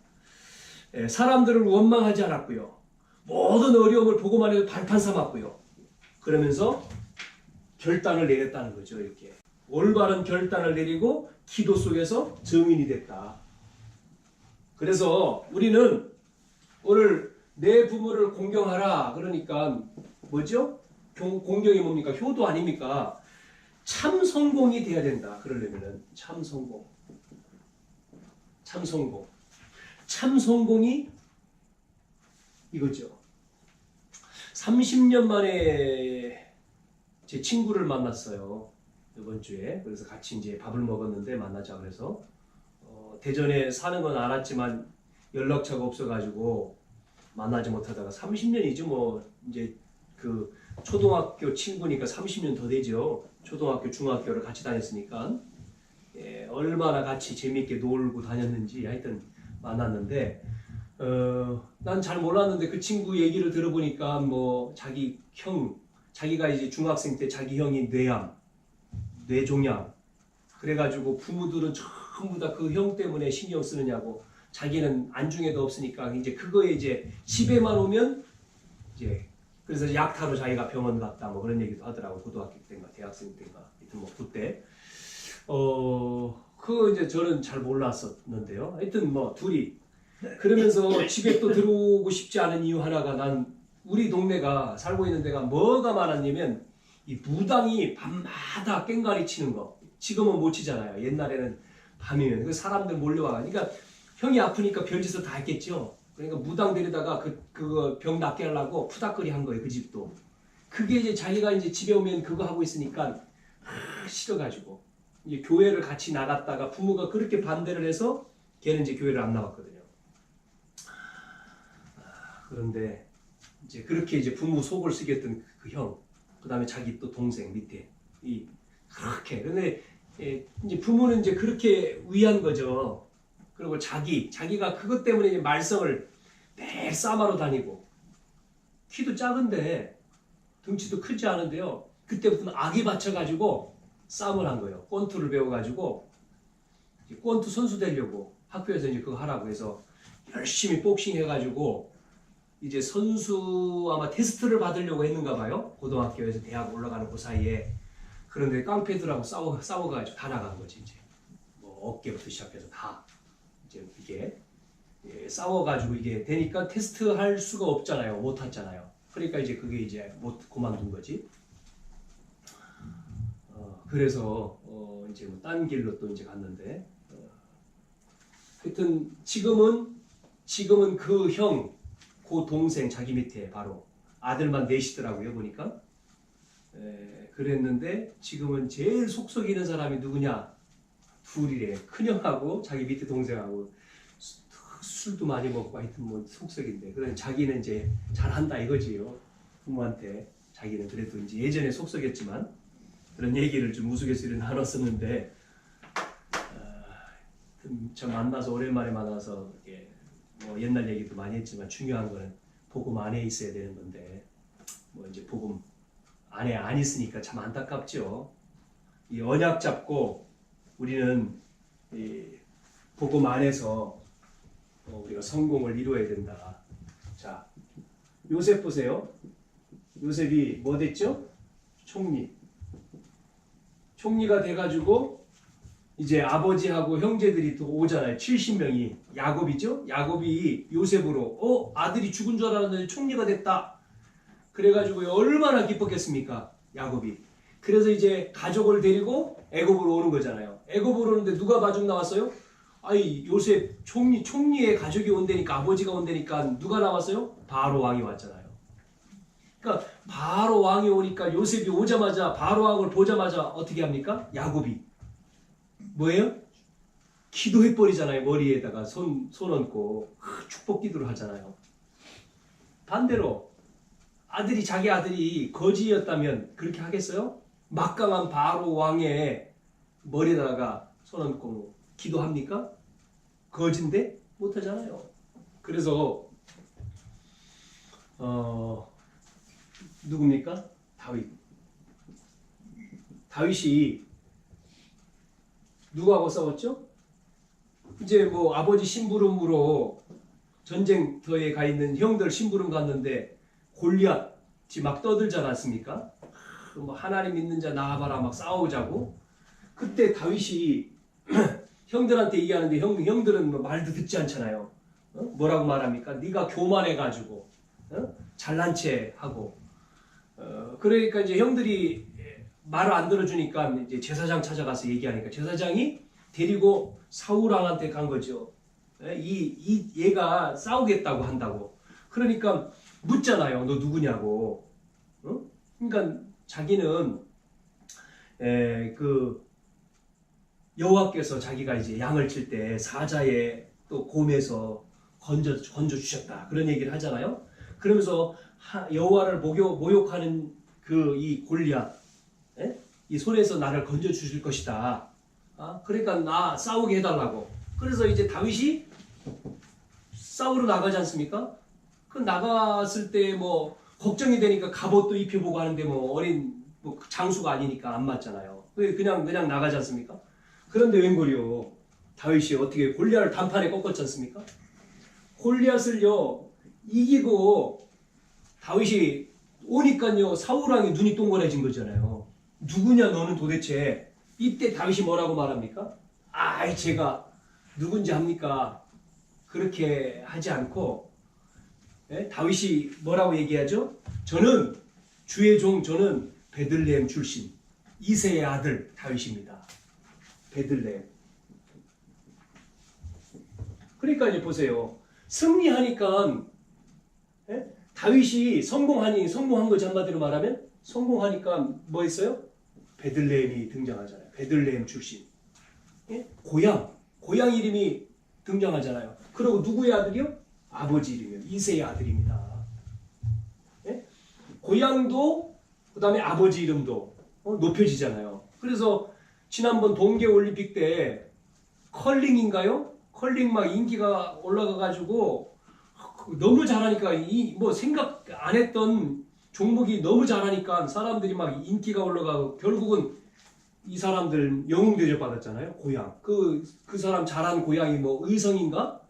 A: 사람들을 원망하지 않았고요. 모든 어려움을 보고만 해도 발판 삼았고요. 그러면서 결단을 내렸다는 거죠. 이렇게 올바른 결단을 내리고 기도 속에서 증인이 됐다. 그래서 우리는 오늘 내 부모를 공경하라. 그러니까 뭐죠? 공경이 뭡니까? 효도 아닙니까? 참 성공이 돼야 된다. 그러려면은 참 성공. 참 성공이 이거죠. 30년 만에 제 친구를 만났어요. 이번 주에. 그래서 같이 이제 밥을 먹었는데 만나자 그래서 대전에 사는 건 알았지만 연락처가 없어가지고 만나지 못하다가 30년이죠. 뭐 이제 그 초등학교 친구니까 30년 더 되죠. 초등학교, 중학교를 같이 다녔으니까 얼마나 같이 재밌게 놀고 다녔는지 하여튼 만났는데 난 잘 몰랐는데 그 친구 얘기를 들어보니까 뭐 자기가 이제 중학생 때 자기 형이 뇌종양 그래가지고 부모들은 전부 다 그 형 때문에 신경 쓰느냐고 자기는 안중에도 없으니까 이제 그거에 이제 집에만 오면 이제 그래서 약타로 자기가 병원 갔다 뭐 그런 얘기도 하더라고. 고등학교 때인가 대학생 때인가 하여튼 뭐 그때 그거 이제 저는 잘 몰랐었는데요. 하여튼 뭐 둘이 그러면서 집에 또 들어오고 싶지 않은 이유 하나가 난 우리 동네가 살고 있는 데가 뭐가 많았냐면 이 무당이 밤마다 깽가리 치는 거. 지금은 못 치잖아요. 옛날에는 밤이면 그 사람들 몰려와. 그러니까 형이 아프니까 별짓을 다 했겠죠. 그러니까 무당 데려다가 그거 병 낫게 하려고 푸닥거리 한 거예요. 그 집도. 그게 이제 자기가 이제 집에 오면 그거 하고 있으니까 싫어가지고 이제 교회를 같이 나갔다가 부모가 그렇게 반대를 해서 걔는 이제 교회를 안 나갔거든요. 그런데 이제 그렇게 이제 부모 속을 쓰겠던 그 형, 그 다음에 자기 또 동생 밑에 그렇게. 근데 이제 부모는 이제 그렇게 위한 거죠. 그리고 자기가 그것 때문에 이제 말썽을 매일 싸마러 다니고 키도 작은데 등치도 크지 않은데요. 그때부터는 악이 받쳐가지고 싸움을 한 거예요. 권투를 배워가지고 권투 선수 되려고 학교에서 이제 그거 하라고 해서 열심히 복싱 해가지고 이제 선수 아마 테스트를 받으려고 했는가 봐요. 고등학교에서 대학 올라가는 그 사이에. 그런데 깡패들하고 싸워가지고 다 나간 거지 이제. 뭐 어깨부터 시작해서 다 이제 이게 싸워가지고 이게 되니까 테스트할 수가 없잖아요. 못 했잖아요. 그러니까 이제 그게 이제 못 그만둔 거지. 그래서 이제 뭐 딴 길로 또 이제 갔는데 하여튼 지금은 그 형, 그 동생 자기 밑에 바로 아들만 넷이더라고요 보니까. 그랬는데 지금은 제일 속 썩이는 사람이 누구냐? 둘이래. 큰형하고 자기 밑에 동생하고 술도 많이 먹고 하여튼 뭐 속썩인데 그런 자기는 이제 잘한다 이거지요. 부모한테 자기는 그래도 이제 예전에 속썩였지만 그런 얘기를 좀 우스갯소리로 나눴었는데 저 만나서 오랜만에 만나서 이렇게 뭐 옛날 얘기도 많이 했지만 중요한 거는 복음 안에 있어야 되는 건데 뭐 이제 복음 안에 안 있으니까 참 안타깝죠. 이 언약 잡고 우리는 이 복음 안에서 우리가 성공을 이루어야 된다. 자, 요셉 보세요. 요셉이 뭐 됐죠? 총리. 총리가 돼가지고 이제 아버지하고 형제들이 또 오잖아요. 70명이. 야곱이죠? 야곱이 요셉으로 아들이 죽은 줄 알았는데 총리가 됐다. 그래가지고 얼마나 기뻤겠습니까? 야곱이. 그래서 이제 가족을 데리고 애굽으로 오는 거잖아요. 애굽으로 오는데 누가 마중 나왔어요? 아이 요셉 총리의 가족이 온다니까 아버지가 온다니까 누가 나왔어요? 바로 왕이 왔잖아요. 그러니까 바로 왕이 오니까 요셉이 오자마자 바로 왕을 보자마자 어떻게 합니까? 야곱이 뭐예요? 기도해 버리잖아요. 머리에다가 손 얹고 축복 기도를 하잖아요. 반대로 자기 아들이 거지였다면 그렇게 하겠어요? 막강한 바로 왕의 머리에다가 손 얹고 기도합니까? 거진데 못하잖아요. 그래서 누굽니까? 다윗이 누구하고 싸웠죠? 이제 뭐 아버지 심부름으로 전쟁터에 가 있는 형들 심부름 갔는데 골리앗이 막 떠들지 않았습니까? 뭐 하나님 믿는 자 나와봐라 막 싸우자고. 그때 다윗이 형들한테 얘기하는데 형들은 뭐 말도 듣지 않잖아요. 뭐라고 말합니까? 네가 교만해가지고 잘난 체 하고. 그러니까 이제 형들이 말을 안 들어주니까 이제 제사장 찾아가서 얘기하니까 제사장이 데리고 사울 왕한테 간 거죠. 얘가 싸우겠다고 한다고. 그러니까 묻잖아요. 너 누구냐고. 그러니까 자기는 그 여호와께서 자기가 이제 양을 칠 때 사자의 또 곰에서 건져 주셨다. 그런 얘기를 하잖아요. 그러면서 여호와를 모욕하는 그 이 골리앗, 이 손에서 나를 건져 주실 것이다. 그러니까 나 싸우게 해달라고. 그래서 이제 다윗이 싸우러 나가지 않습니까? 그 나갔을 때 뭐 걱정이 되니까 갑옷도 입혀보고 하는데 뭐 어린 뭐 장수가 아니니까 안 맞잖아요. 그냥 나가지 않습니까? 그런데 웬걸요? 다윗이 어떻게 골리앗을 단판에 꺾었지 않습니까? 골리앗을요 이기고 다윗이 오니까요 사울왕이 눈이 동그래진 거잖아요. 누구냐 너는 도대체? 이때 다윗이 뭐라고 말합니까? 제가 누군지 합니까? 그렇게 하지 않고 다윗이 뭐라고 얘기하죠? 저는 주의 종, 저는 베들레헴 출신 이새의 아들 다윗입니다. 베들레헴. 그러니까 이제 보세요. 승리하니까 다윗이 성공한 거지 한마디로 말하면 성공하니까 뭐 했어요? 베들레헴이 등장하잖아요. 베들레헴 출신. 고향 이름이 등장하잖아요. 그리고 누구의 아들이요? 아버지 이름이요. 이새의 아들입니다. 고향도 그 다음에 아버지 이름도 높여지잖아요. 그래서 지난번 동계올림픽 때 컬링인가요? 컬링 막 인기가 올라가가지고 너무 잘하니까 뭐 생각 안 했던 종목이 너무 잘하니까 사람들이 막 인기가 올라가고 결국은 이 사람들 영웅 대접 받았잖아요. 고향. 그 사람 잘한 고향이 뭐 의성인가?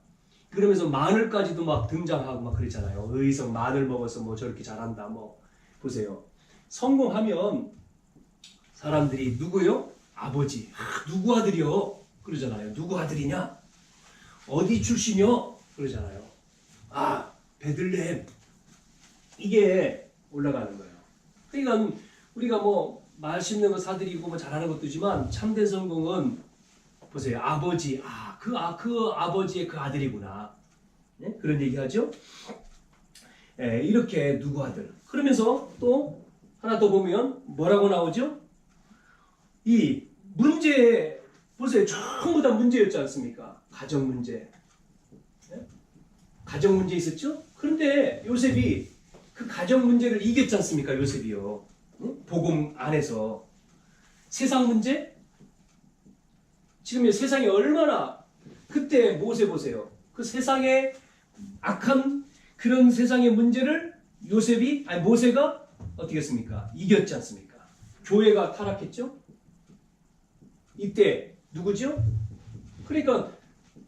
A: 그러면서 마늘까지도 막 등장하고 막 그랬잖아요. 의성 마늘 먹어서 뭐 저렇게 잘한다. 뭐 보세요. 성공하면 사람들이 누구요? 아버지. 누구 아들이요? 그러잖아요. 누구 아들이냐? 어디 출신이요? 그러잖아요. 베들레헴. 이게 올라가는 거예요. 그러니까 우리가 뭐 맛있는 거 사드리고 뭐 잘하는 것도지만 참된 성공은 보세요. 아버지. 그 아버지의 그 아들이구나. 그런 얘기하죠. 이렇게 누구 아들. 그러면서 또 하나 더 보면 뭐라고 나오죠? 이 문제 보세요. 전부 다 문제였지 않습니까? 가정 문제. 가정 문제 있었죠? 그런데 요셉이 그 가정 문제를 이겼지 않습니까? 요셉이요. 응? 복음 안에서. 세상 문제? 지금 세상이 얼마나, 그때 모세 보세요. 그 세상의 악한 그런 세상의 문제를 모세가 어떻게 했습니까? 이겼지 않습니까? 교회가 타락했죠? 이때 누구죠? 그러니까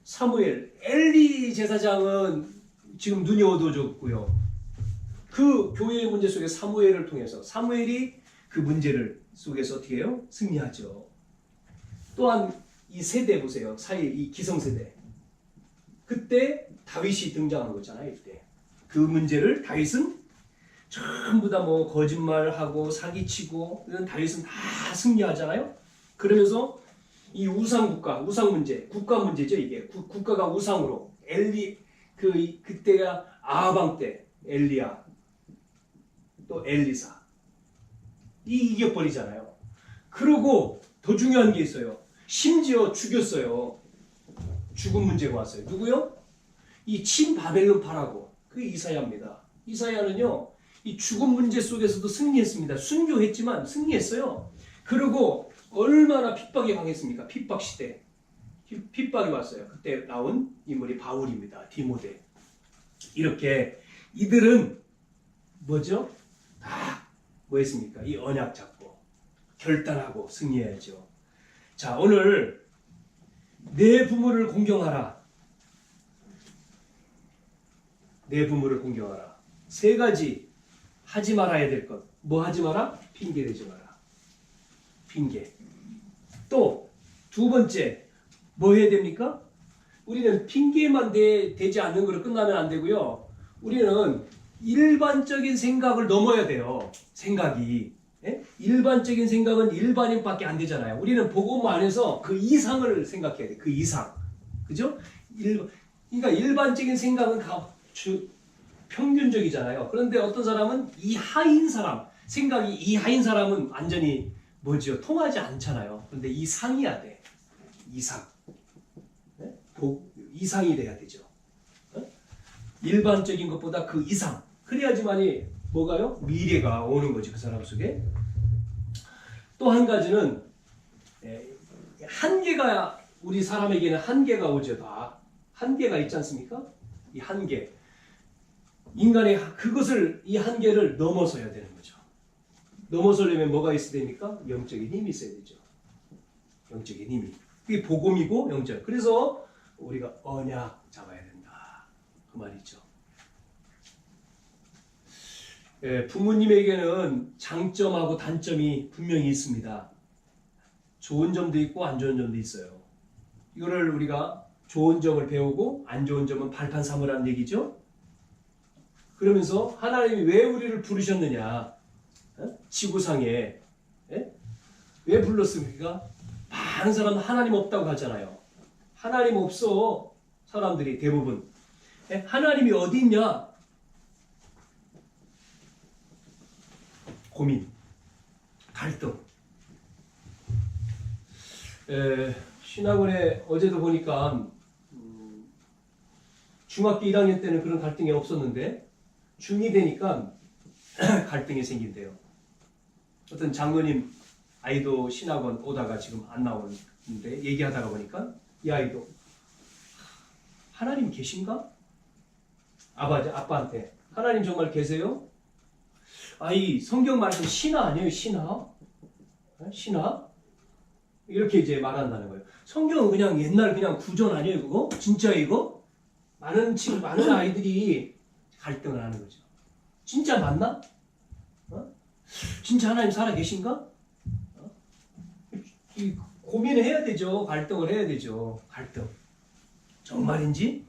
A: 사무엘, 엘리 제사장은 지금 눈이 어두워졌고요. 그 교회의 문제 속에 사무엘을 통해서 사무엘이 그 문제를 속에서 어떻게 해요? 승리하죠. 또한 이 세대 보세요. 이 기성세대. 그때 다윗이 등장한 거잖아요. 이때. 그 문제를 다윗은 전부 다 뭐 거짓말하고 사기치고 이런 다윗은 다 승리하잖아요. 그러면서 이 우상 문제, 국가 문제죠. 이게 국가가 우상으로 그때가 아하방 때 엘리야 또 엘리사 이겨버리잖아요. 그리고 더 중요한 게 있어요. 심지어 죽였어요. 죽은 문제가 왔어요. 누구요? 이 친바벨론파라고. 그게 이사야입니다. 이사야는요, 이 죽은 문제 속에서도 승리했습니다. 순교했지만 승리했어요. 그리고 얼마나 핍박이 강했습니까? 핍박 시대. 핍박이 왔어요. 그때 나온 인물이 바울입니다. 디모데. 이렇게 이들은 뭐죠? 다 뭐했습니까? 이 언약 잡고 결단하고 승리해야죠. 자, 오늘 내 부모를 공경하라. 내 부모를 공경하라. 세 가지 하지 말아야 될 것. 뭐 하지 마라? 핑계 대지 마라. 핑계. 또 두 번째 뭐 해야 됩니까? 우리는 핑계만 대지 않는 거로 끝나면 안 되고요. 우리는 일반적인 생각을 넘어야 돼요. 생각이. 예? 일반적인 생각은 일반인밖에 안 되잖아요. 우리는 복음 안에서 그 이상을 생각해야 돼. 그 이상. 그죠? 그러니까 일반적인 생각은 평균적이잖아요. 그런데 어떤 사람은 이하인 사람, 생각이 이하인 사람은 완전히 뭐죠? 통하지 않잖아요. 그런데 이상이야 돼. 이상. 네? 이상이 돼야 되죠. 네? 일반적인 것보다 그 이상. 그래야지만이 뭐가요? 미래가 오는 거지, 그 사람 속에. 또 한 가지는 한계가, 우리 사람에게는 한계가 오죠. 다 한계가 있지 않습니까? 이 한계. 인간의 이 한계를 넘어서야 되는 거죠. 넘어서려면 뭐가 있어야 됩니까? 영적인 힘이 있어야 되죠. 영적인 힘이. 그게 복음이고 영적. 그래서 우리가 언약 잡아야 된다. 그 말이죠. 부모님에게는 장점하고 단점이 분명히 있습니다. 좋은 점도 있고 안 좋은 점도 있어요. 이거를 우리가 좋은 점을 배우고 안 좋은 점은 발판 삼으라는 얘기죠. 그러면서 하나님이 왜 우리를 부르셨느냐? 지구상에 왜 불렀습니까? 많은 사람은 하나님 없다고 하잖아요. 하나님 없어. 사람들이 대부분. 하나님이 어디 있냐? 고민, 갈등. 신학원에 어제도 보니까 중학교 1학년 때는 그런 갈등이 없었는데 중2 되니까 갈등이 생긴대요. 어떤 장로님 아이도 신학원 오다가 지금 안 나오는데 얘기하다가 보니까 이 아이도 하나님 계신가? 아빠한테 하나님 정말 계세요? 아이 성경 말씀 신화 아니에요? 신화? 이렇게 이제 말한다는 거예요. 성경은 그냥 옛날 그냥 구전 아니에요? 그거? 진짜 이거? 많은 아이들이 갈등을 하는 거죠. 진짜 맞나? 진짜 하나님 살아 계신가? 고민을 해야 되죠. 갈등을 해야 되죠. 갈등. 정말인지?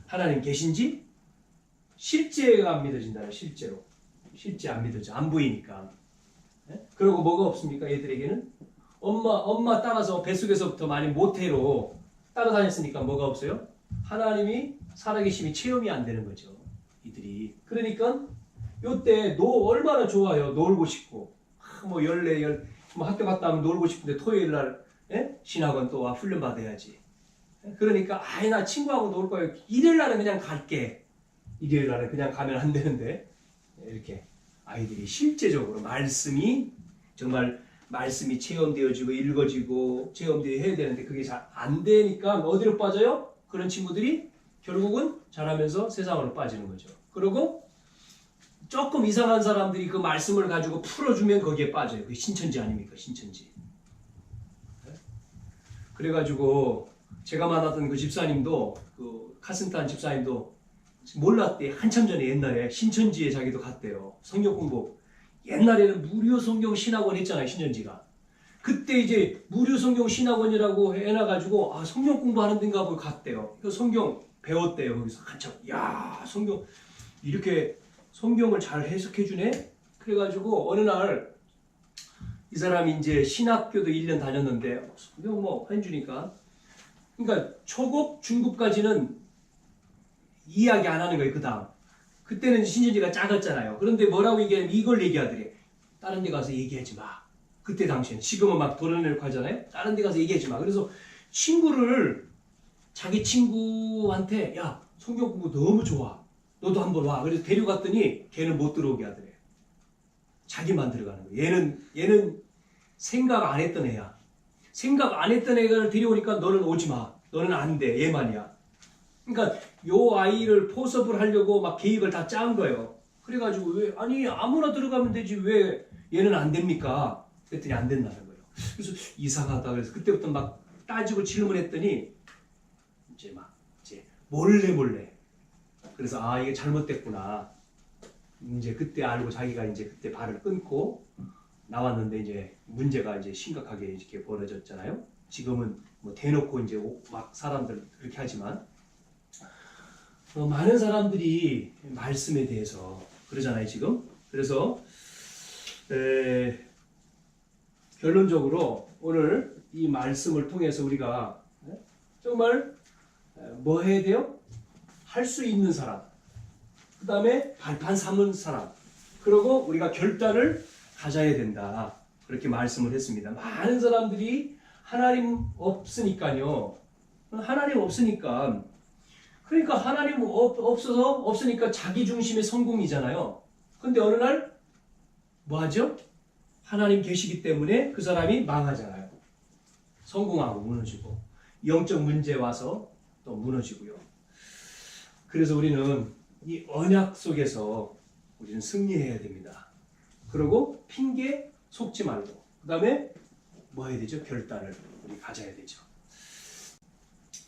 A: 하나님 계신지? 실제가 안 믿어진다는 실제로. 실제 안 믿어져. 안 보이니까. 그리고 뭐가 없습니까? 얘들에게는? 엄마 따라서 뱃속에서부터 많이 모태로 따라다녔으니까 뭐가 없어요? 하나님이 살아계심이 체험이 안 되는 거죠. 이들이. 그러니까 요때 얼마나 좋아요. 놀고 싶고. 뭐 학교 갔다 오면 놀고 싶은데 토요일 날 신학원 또 와 훈련 받아야지. 그러니까 아이 나 친구하고 놀 거예요. 일요일 날은 그냥 갈게. 일요일 날은 그냥 가면 안 되는데 이렇게 아이들이 실제적으로 말씀이 정말 말씀이 체험되어지고 읽어지고 체험되어야 되는데 그게 잘 안 되니까 어디로 빠져요? 그런 친구들이 결국은 자라면서 세상으로 빠지는 거죠. 그리고 조금 이상한 사람들이 그 말씀을 가지고 풀어주면 거기에 빠져요. 그게 신천지 아닙니까? 신천지. 그래가지고 제가 만났던 그 집사님도 그 카슨탄 집사님도 몰랐대. 한참 전에 옛날에 신천지에 자기도 갔대요. 성경 공부. 옛날에는 무료 성경 신학원 했잖아요. 신천지가. 그때 이제 무료 성경 신학원이라고 해놔가지고 아 성경 공부하는 데인가 보고 갔대요. 그 성경 배웠대요. 거기서 한참. 야 성경 이렇게 성경을 잘 해석해주네. 그래가지고 어느 날 이 사람이 이제 신학교도 1년 다녔는데 성경 뭐 해주니까 그러니까 초급 중급까지는 이야기 안 하는 거예요. 그 다음 그때는 신천지가 작았잖아요. 그런데 뭐라고 얘기하면 이걸 얘기하더래. 다른 데 가서 얘기하지 마. 그때 당시엔 지금은 막 도려내고 하잖아요. 다른 데 가서 얘기하지 마. 그래서 친구를 자기 친구한테 야 성경 공부 너무 좋아. 너도 한번 와. 그래서 데려갔더니 걔는 못 들어오게 하더래. 자기만 들어가는 거예요. 얘는 생각 안 했던 애야. 생각 안 했던 애를 데려오니까 너는 오지 마. 너는 안 돼. 얘만이야. 그러니까 요 아이를 포섭을 하려고 막 계획을 다 짠 거예요. 그래가지고 왜 아니 아무나 들어가면 되지 왜 얘는 안 됩니까? 그랬더니 안 된다는 거예요. 그래서 이상하다. 그래서 그때부터 막 따지고 질문했더니 이제 몰래 그래서 아 이게 잘못됐구나. 이제 그때 알고 자기가 이제 그때 발을 끊고 나왔는데 이제 문제가 이제 심각하게 이렇게 벌어졌잖아요. 지금은 뭐 대놓고 이제 막 사람들 그렇게 하지만 많은 사람들이 말씀에 대해서 그러잖아요 지금. 그래서 결론적으로 오늘 이 말씀을 통해서 우리가 정말 뭐 해야 돼요? 할 수 있는 사람, 그 다음에 발판 삼은 사람, 그리고 우리가 결단을 가져야 된다. 그렇게 말씀을 했습니다. 많은 사람들이 하나님 없으니까요. 하나님 없으니까 그러니까 하나님 없으니까 자기 중심의 성공이잖아요. 근데 어느 날 뭐 하죠? 하나님 계시기 때문에 그 사람이 망하잖아요. 성공하고 무너지고 영적 문제 와서 또 무너지고요. 그래서 우리는 이 언약 속에서 우리는 승리해야 됩니다. 그리고 핑계 속지 말고 그 다음에 뭐 해야 되죠? 결단을 우리 가져야 되죠.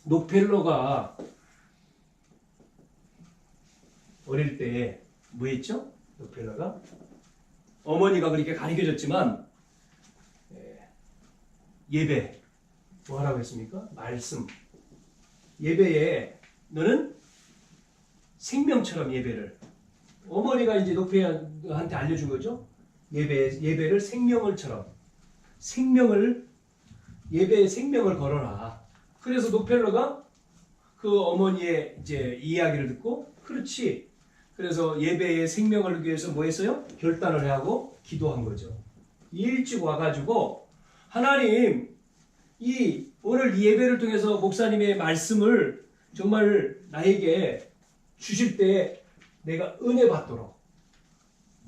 A: 록펠러가 어릴 때 뭐 했죠? 록펠러가 어머니가 그렇게 가르쳐줬지만 예배 뭐 하라고 했습니까? 말씀 예배에 너는 생명처럼 예배를 어머니가 이제 록펠러한테 알려준 거죠. 예배를 생명을처럼 예배에 생명을 걸어라. 그래서 록펠러가 그 어머니의 이제 이야기를 듣고 그렇지. 그래서 예배에 생명을 하기 위해서 뭐 했어요? 결단을 하고 기도한 거죠. 일찍 와가지고 하나님 오늘 이 예배를 통해서 목사님의 말씀을 정말 나에게 주실 때 내가 은혜 받도록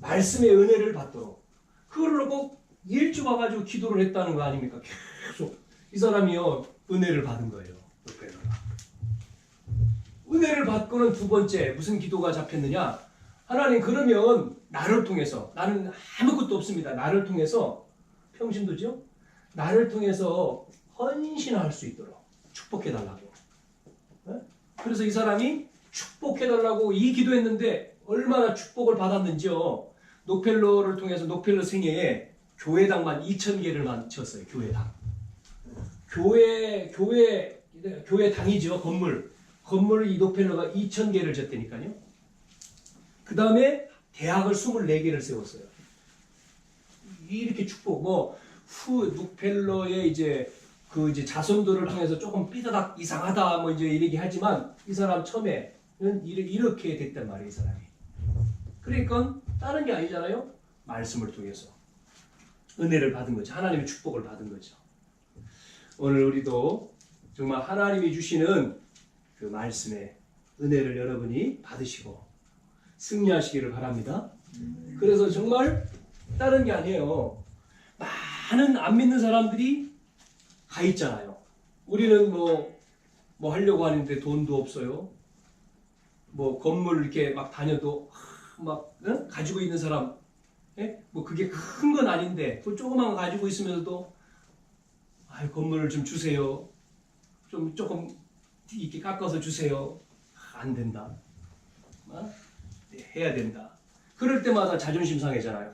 A: 말씀의 은혜를 받도록 그걸 꼭 일찍 와가지고 기도를 했다는 거 아닙니까? 계속 이 사람이요 은혜를 받은 거예요. 은혜를 받고는 두 번째 무슨 기도가 잡혔느냐? 하나님 그러면 나를 통해서 나는 아무것도 없습니다. 나를 통해서 평신도죠? 나를 통해서 헌신할 수 있도록 축복해달라고. 그래서 이 사람이 축복해달라고 이 기도했는데 얼마나 축복을 받았는지요. 록펠러를 통해서 록펠러 생애에 교회당만 2,000개를 만쳤어요. 교회당이죠. 건물을 이 록펠러가 2,000개를 졌다니까요. 그 다음에 대학을 24개를 세웠어요. 이렇게 축복, 록펠러의 이제 자손들을 통해서 조금 삐다닥 이상하다, 이제 이렇게 하지만, 이 사람 처음에는 이렇게 됐단 말이에요, 이 사람이. 그러니까, 다른 게 아니잖아요? 말씀을 통해서. 은혜를 받은 거죠. 하나님의 축복을 받은 거죠. 오늘 우리도 정말 하나님이 주시는 그 말씀의 은혜를 여러분이 받으시고 승리하시기를 바랍니다. 그래서 정말 다른 게 아니에요. 많은 안 믿는 사람들이 가 있잖아요. 우리는 뭐 하려고 하는데 돈도 없어요. 뭐 건물 이렇게 막 다녀도 막 가지고 있는 사람, 뭐 그게 큰 건 아닌데 또 조그만 거 가지고 있으면서도 건물을 좀 주세요. 좀 조금 이렇게 깎아서 주세요. 안 된다. 해야 된다. 그럴 때마다 자존심 상해잖아요.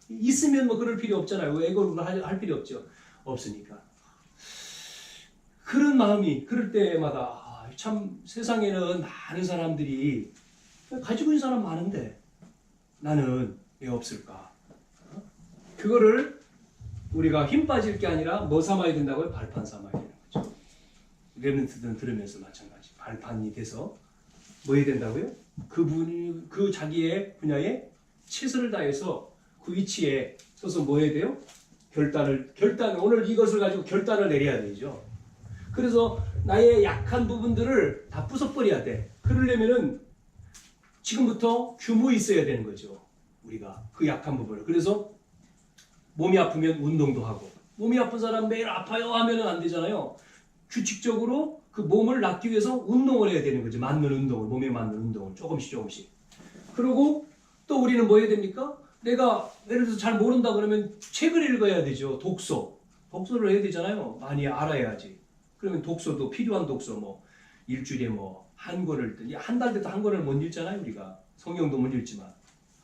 A: 있으면 뭐 그럴 필요 없잖아요. 왜 이걸 할 필요 없죠. 없으니까. 그런 마음이 그럴 때마다 참 세상에는 많은 사람들이 가지고 있는 사람 많은데 나는 왜 없을까? 그거를 우리가 힘 빠질 게 아니라 뭐 삼아야 된다고요? 발판 삼아야 되는 거죠. 렘넌트들은 들으면서 마찬가지. 발판이 돼서 뭐 해야 된다고요? 그 자기의 분야에 최선을 다해서 그 위치에 서서 뭐 해야 돼요? 오늘 이것을 가지고 결단을 내려야 되죠. 그래서 나의 약한 부분들을 다 부숴버려야 돼. 그러려면은 지금부터 규모 있어야 되는 거죠. 우리가 그 약한 부분을. 그래서 몸이 아프면 운동도 하고, 몸이 아픈 사람 매일 아파요 하면은 안 되잖아요. 규칙적으로 그 몸을 낫기 위해서 운동을 해야 되는 거죠. 맞는 운동을, 몸에 맞는 운동을 조금씩. 그리고 또 우리는 뭐 해야 됩니까? 내가 예를 들어서 잘 모른다 그러면 책을 읽어야 되죠. 독서를 해야 되잖아요. 많이 알아야지. 그러면 독서도 필요한 독서 뭐 일주일에 뭐 한 권을 한 달 돼도 한 권을 못 읽잖아요. 우리가 성경도 못 읽지만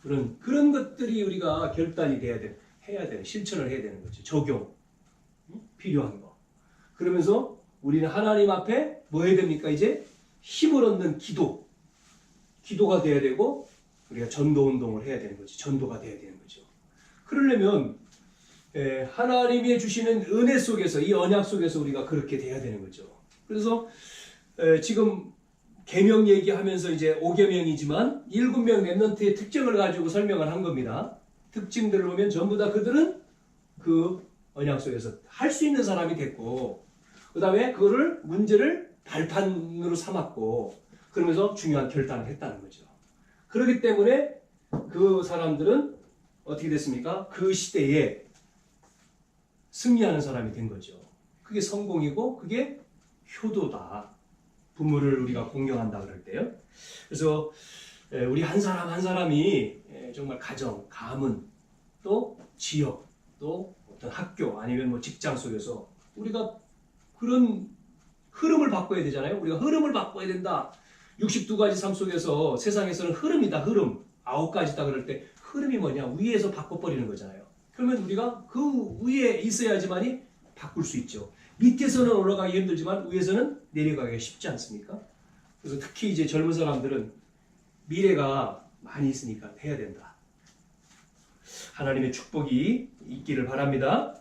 A: 그런 것들이 우리가 결단이 해야 돼. 실천을 해야 되는 거죠. 적용 필요한 거. 그러면서 우리는 하나님 앞에 뭐 해야 됩니까? 이제 힘을 얻는 기도가 돼야 되고 우리가 전도 운동을 해야 되는 거죠. 전도가 돼야 되는 거죠. 그러려면 하나님이 주시는 은혜 속에서 이 언약 속에서 우리가 그렇게 돼야 되는 거죠. 그래서 지금 계명 얘기하면서 이제 5계명이지만 7명 렘넌트의 특징을 가지고 설명을 한 겁니다. 특징들을 보면 전부 다 그들은 그 언약 속에서 할 수 있는 사람이 됐고 그 다음에 그거를 문제를 발판으로 삼았고 그러면서 중요한 결단을 했다는 거죠. 그렇기 때문에 그 사람들은 어떻게 됐습니까? 그 시대에 승리하는 사람이 된 거죠. 그게 성공이고 그게 효도다. 부모를 우리가 공경한다 그럴 때요. 그래서 우리 한 사람 한 사람이 정말 가정, 가문, 또 지역, 또 어떤 학교 아니면 뭐 직장 속에서 우리가 그런 흐름을 바꿔야 되잖아요. 우리가 흐름을 바꿔야 된다. 62가지 삶 속에서 세상에서는 흐름이다. 흐름. 9가지다 그럴 때 흐름이 뭐냐? 위에서 바꿔버리는 거잖아요. 그러면 우리가 그 위에 있어야지만이 바꿀 수 있죠. 밑에서는 올라가기 힘들지만 위에서는 내려가기가 쉽지 않습니까? 그래서 특히 이제 젊은 사람들은 미래가 많이 있으니까 해야 된다. 하나님의 축복이 있기를 바랍니다.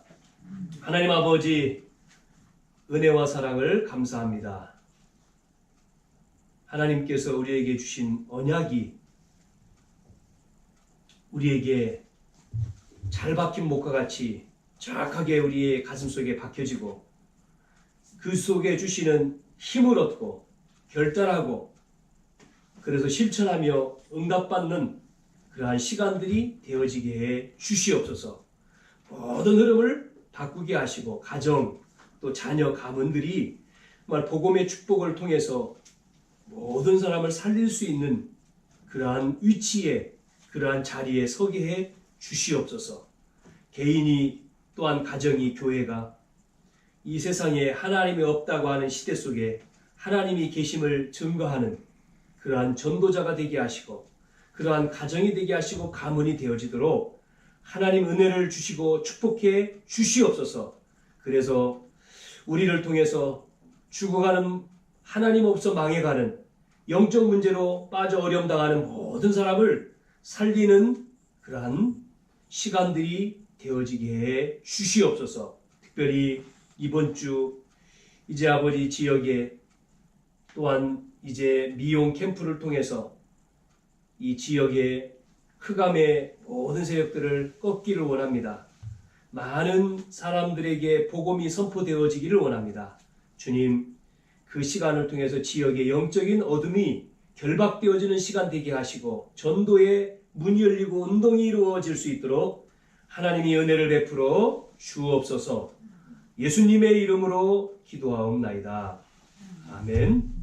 A: 하나님 아버지 은혜와 사랑을 감사합니다. 하나님께서 우리에게 주신 언약이 우리에게 잘 박힌 목과 같이 정확하게 우리의 가슴 속에 박혀지고 그 속에 주시는 힘을 얻고 결단하고 그래서 실천하며 응답받는 그러한 시간들이 되어지게 해 주시옵소서. 모든 흐름을 바꾸게 하시고 가정 또 자녀 가문들이 정말 복음의 축복을 통해서 모든 사람을 살릴 수 있는 그러한 위치에 그러한 자리에 서게 해 주시옵소서. 개인이 또한 가정이 교회가 이 세상에 하나님이 없다고 하는 시대 속에 하나님이 계심을 증거하는 그러한 전도자가 되게 하시고 그러한 가정이 되게 하시고 가문이 되어지도록 하나님 은혜를 주시고 축복해 주시옵소서. 그래서 우리를 통해서 죽어가는 하나님 없어 망해가는 영적 문제로 빠져 어려움당하는 모든 사람을 살리는 그러한 시간들이 되어지게 해 주시옵소서. 특별히 이번 주 이제 아버지 지역에 또한 이제 미용 캠프를 통해서 이 지역의 흑암의 모든 세력들을 꺾기를 원합니다. 많은 사람들에게 복음이 선포되어지기를 원합니다. 주님, 그 시간을 통해서 지역의 영적인 어둠이 결박되어지는 시간 되게 하시고 전도의 문이 열리고 운동이 이루어질 수 있도록 하나님이 은혜를 베풀어 주옵소서. 예수님의 이름으로 기도하옵나이다. 아멘.